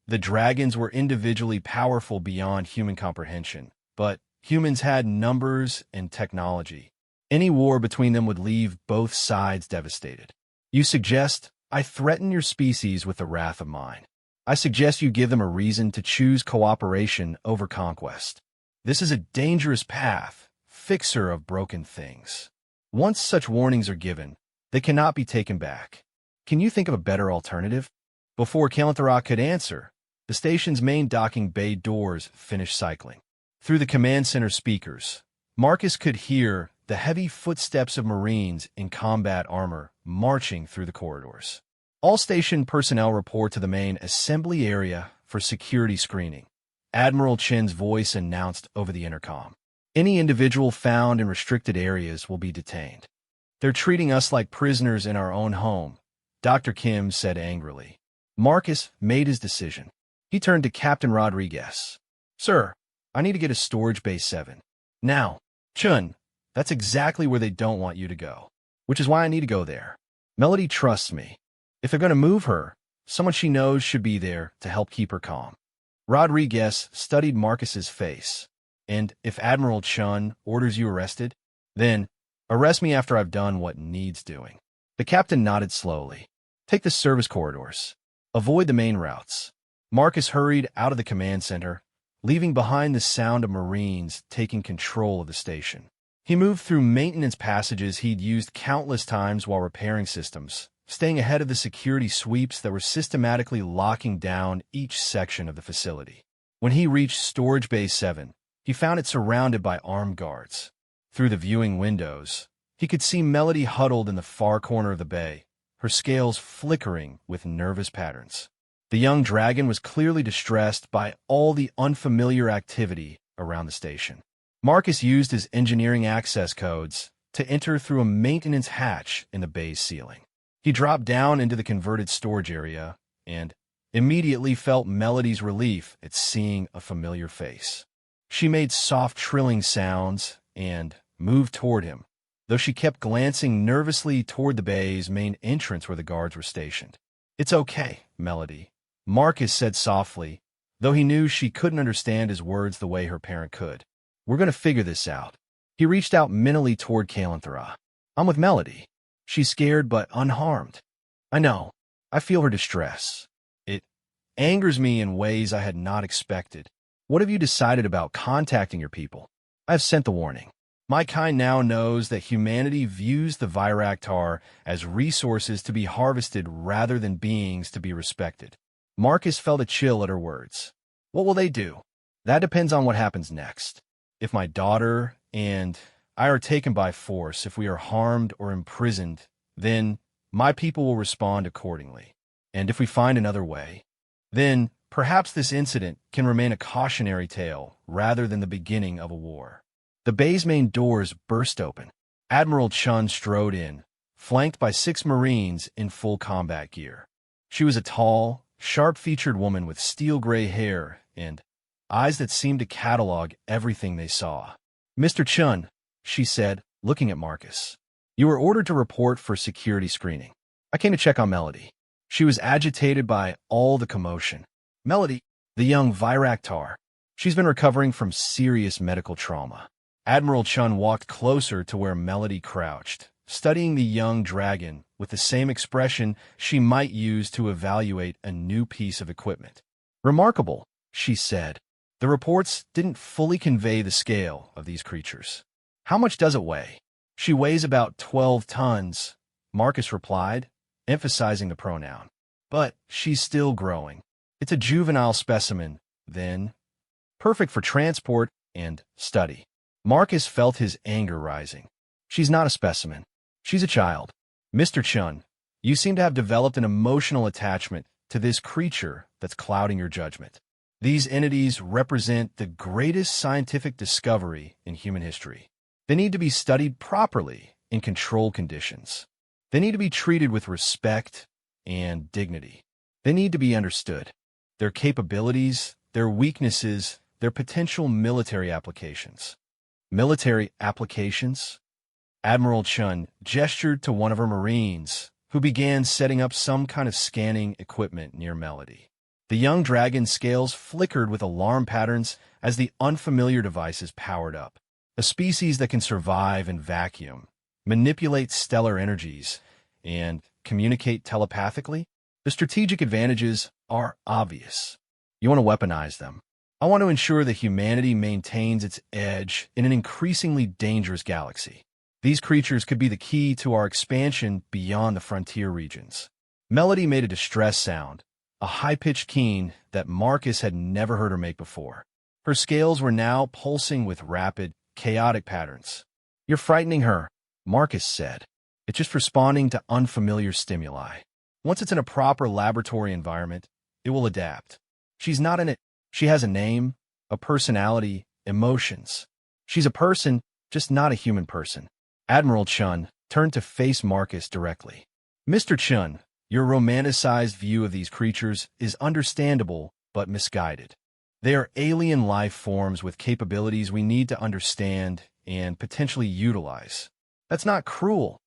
The dragons were individually powerful beyond human comprehension, but humans had numbers and technology. Any war between them would leave both sides devastated. You suggest I threaten your species with the wrath of mine. I suggest you give them a reason to choose cooperation over conquest. This is a dangerous path, fixer of broken things. Once such warnings are given, they cannot be taken back. Can you think of a better alternative? Before Kalanthara could answer, the station's main docking bay doors finished cycling. Through the command center speakers, Marcus could hear the heavy footsteps of Marines in combat armor marching through the corridors. All station personnel report to the main assembly area for security screening. Admiral Chin's voice announced over the intercom. Any individual found in restricted areas will be detained. They're treating us like prisoners in our own home, Dr. Kim said angrily. Marcus made his decision. He turned to Captain Rodriguez. Sir, I need to get a storage bay 7. Now, Chun, that's exactly where they don't want you to go, which is why I need to go there. Melody trusts me. If they're going to move her, someone she knows should be there to help keep her calm. Rodriguez studied Marcus's face. And if Admiral Chun orders you arrested, then arrest me after I've done what needs doing. The captain nodded slowly. Take the service corridors. Avoid the main routes. Marcus hurried out of the command center, leaving behind the sound of Marines taking control of the station. He moved through maintenance passages he'd used countless times while repairing systems, staying ahead of the security sweeps that were systematically locking down each section of the facility. When he reached Storage Bay 7, he found it surrounded by armed guards. Through the viewing windows, he could see Melody huddled in the far corner of the bay, her scales flickering with nervous patterns. The young dragon was clearly distressed by all the unfamiliar activity around the station. Marcus used his engineering access codes to enter through a maintenance hatch in the bay's ceiling. He dropped down into the converted storage area and immediately felt Melody's relief at seeing a familiar face. She made soft trilling sounds and moved toward him, though she kept glancing nervously toward the bay's main entrance where the guards were stationed. "It's okay, Melody," Marcus said softly, though he knew she couldn't understand his words the way her parent could. "We're going to figure this out." He reached out mentally toward Kalanthara. "I'm with Melody. She's scared but unharmed. I know. I feel her distress. It angers me in ways I had not expected. What have you decided about contacting your people?" "I have sent the warning. My kind now knows that humanity views the Viraktar as resources to be harvested rather than beings to be respected." Marcus felt a chill at her words. "What will they do?" "That depends on what happens next. If my daughter and I are taken by force, if we are harmed or imprisoned, then my people will respond accordingly. And if we find another way, then perhaps this incident can remain a cautionary tale rather than the beginning of a war." The bay's main doors burst open. Admiral Chun strode in, flanked by 6 Marines in full combat gear. She was a tall, sharp-featured woman with steel-gray hair and eyes that seemed to catalog everything they saw. "Mr. Chun," she said, looking at Marcus, "you were ordered to report for security screening. I came to check on Melody." She was agitated by all the commotion. "Melody, the young Viraktar. She's been recovering from serious medical trauma." Admiral Chun walked closer to where Melody crouched, studying the young dragon with the same expression she might use to evaluate a new piece of equipment. "Remarkable," she said. "The reports didn't fully convey the scale of these creatures." "How much does it weigh?" "She weighs about 12 tons, Marcus replied, emphasizing the pronoun. "But she's still growing. It's a juvenile specimen, then. Perfect for transport and study." Marcus felt his anger rising. "She's not a specimen. She's a child. Mr. Chun, you seem to have developed an emotional attachment to this creature that's clouding your judgment. These entities represent the greatest scientific discovery in human history. They need to be studied properly in controlled conditions. They need to be treated with respect and dignity. They need to be understood. Their capabilities, their weaknesses, their potential military applications." "Military applications?" Admiral Chun gestured to one of her Marines, who began setting up some kind of scanning equipment near Melody. The young dragon's scales flickered with alarm patterns as the unfamiliar devices powered up. A species that can survive in vacuum, manipulate stellar energies, and communicate telepathically? The strategic advantages are obvious. You want to weaponize them. I want to ensure that humanity maintains its edge in an increasingly dangerous galaxy. These creatures could be the key to our expansion beyond the frontier regions." Melody made a distressed sound, a high-pitched keen that Marcus had never heard her make before. Her scales were now pulsing with rapid, chaotic patterns. "You're frightening her," Marcus said. "It's just responding to unfamiliar stimuli. Once it's in a proper laboratory environment, it will adapt. She's not in it. She has a name, a personality, emotions. She's a person, just not a human person." Admiral Chun turned to face Marcus directly. "Mr. Chun, your romanticized view of these creatures is understandable but misguided. They are alien life forms with capabilities we need to understand and potentially utilize. That's not cruel.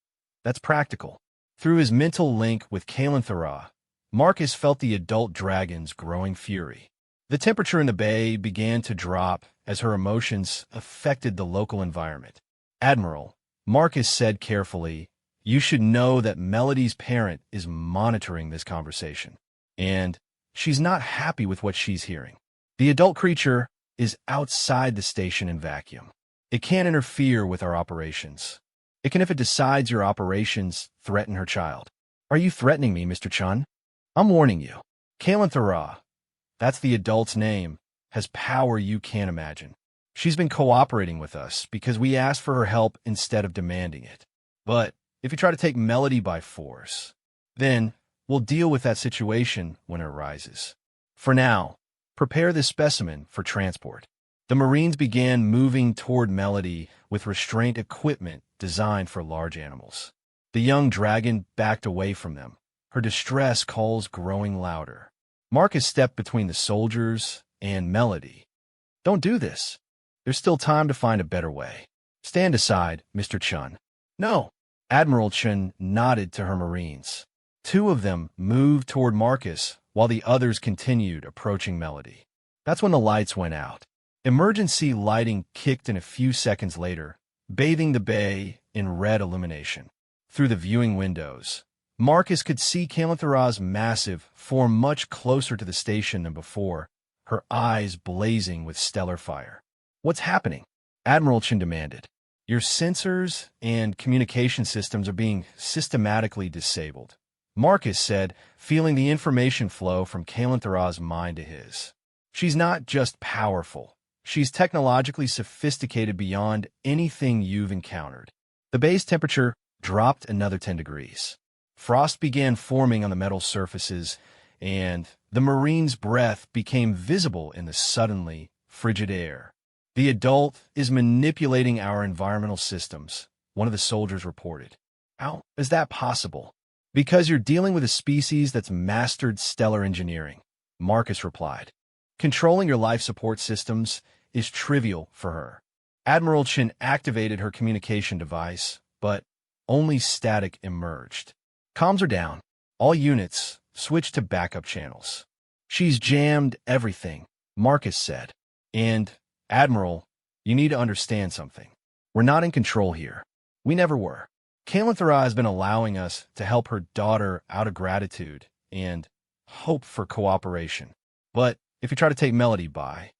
That's practical. Through his mental link with Kalanthara, Marcus felt the adult dragon's growing fury. The temperature in the bay began to drop as her emotions affected the local environment. "Admiral," Marcus said carefully, "you should know that Melody's parent is monitoring this conversation, and she's not happy with what she's hearing. The adult creature is outside the station in vacuum. It can't interfere with our operations. It can if it decides your operations threaten her child." "Are you threatening me, Mr. Chun?" "I'm warning you. Kalanthara, that's the adult's name, has power you can't imagine. She's been cooperating with us because we asked for her help instead of demanding it. But if you try to take Melody by force, then we'll deal with that situation when it arises. For now, prepare this specimen for transport." The Marines began moving toward Melody with restraint equipment designed for large animals. The young dragon backed away from them, her distress calls growing louder. Marcus stepped between the soldiers and Melody. "Don't do this. There's still time to find a better way. Stand aside, Mr. Chun." "No." Admiral Chun nodded to her Marines. Two of them moved toward Marcus while the others continued approaching Melody. That's when the lights went out. Emergency lighting kicked in a few seconds later, bathing the bay in red illumination. Through the viewing windows, Marcus could see Kalanthara's massive form much closer to the station than before, her eyes blazing with stellar fire. "What's happening?" Admiral Chin demanded. "Your sensors and communication systems are being systematically disabled," Marcus said, feeling the information flow from Kalanthara's mind to his. "She's not just powerful. She's technologically sophisticated beyond anything you've encountered." The base temperature dropped another 10 degrees. Frost began forming on the metal surfaces, and the Marine's breath became visible in the suddenly frigid air. "The adult is manipulating our environmental systems," one of the soldiers reported. "How is that possible?" "Because you're dealing with a species that's mastered stellar engineering," Marcus replied. "Controlling your life support systems is trivial for her." Admiral Chin activated her communication device, but only static emerged. "Comms are down. All units switch to backup channels." "She's jammed everything," Marcus said. "And, Admiral, you need to understand something. We're not in control here. We never were. Kalanthara has been allowing us to help her daughter out of gratitude and hope for cooperation. But if you try to take Melody by,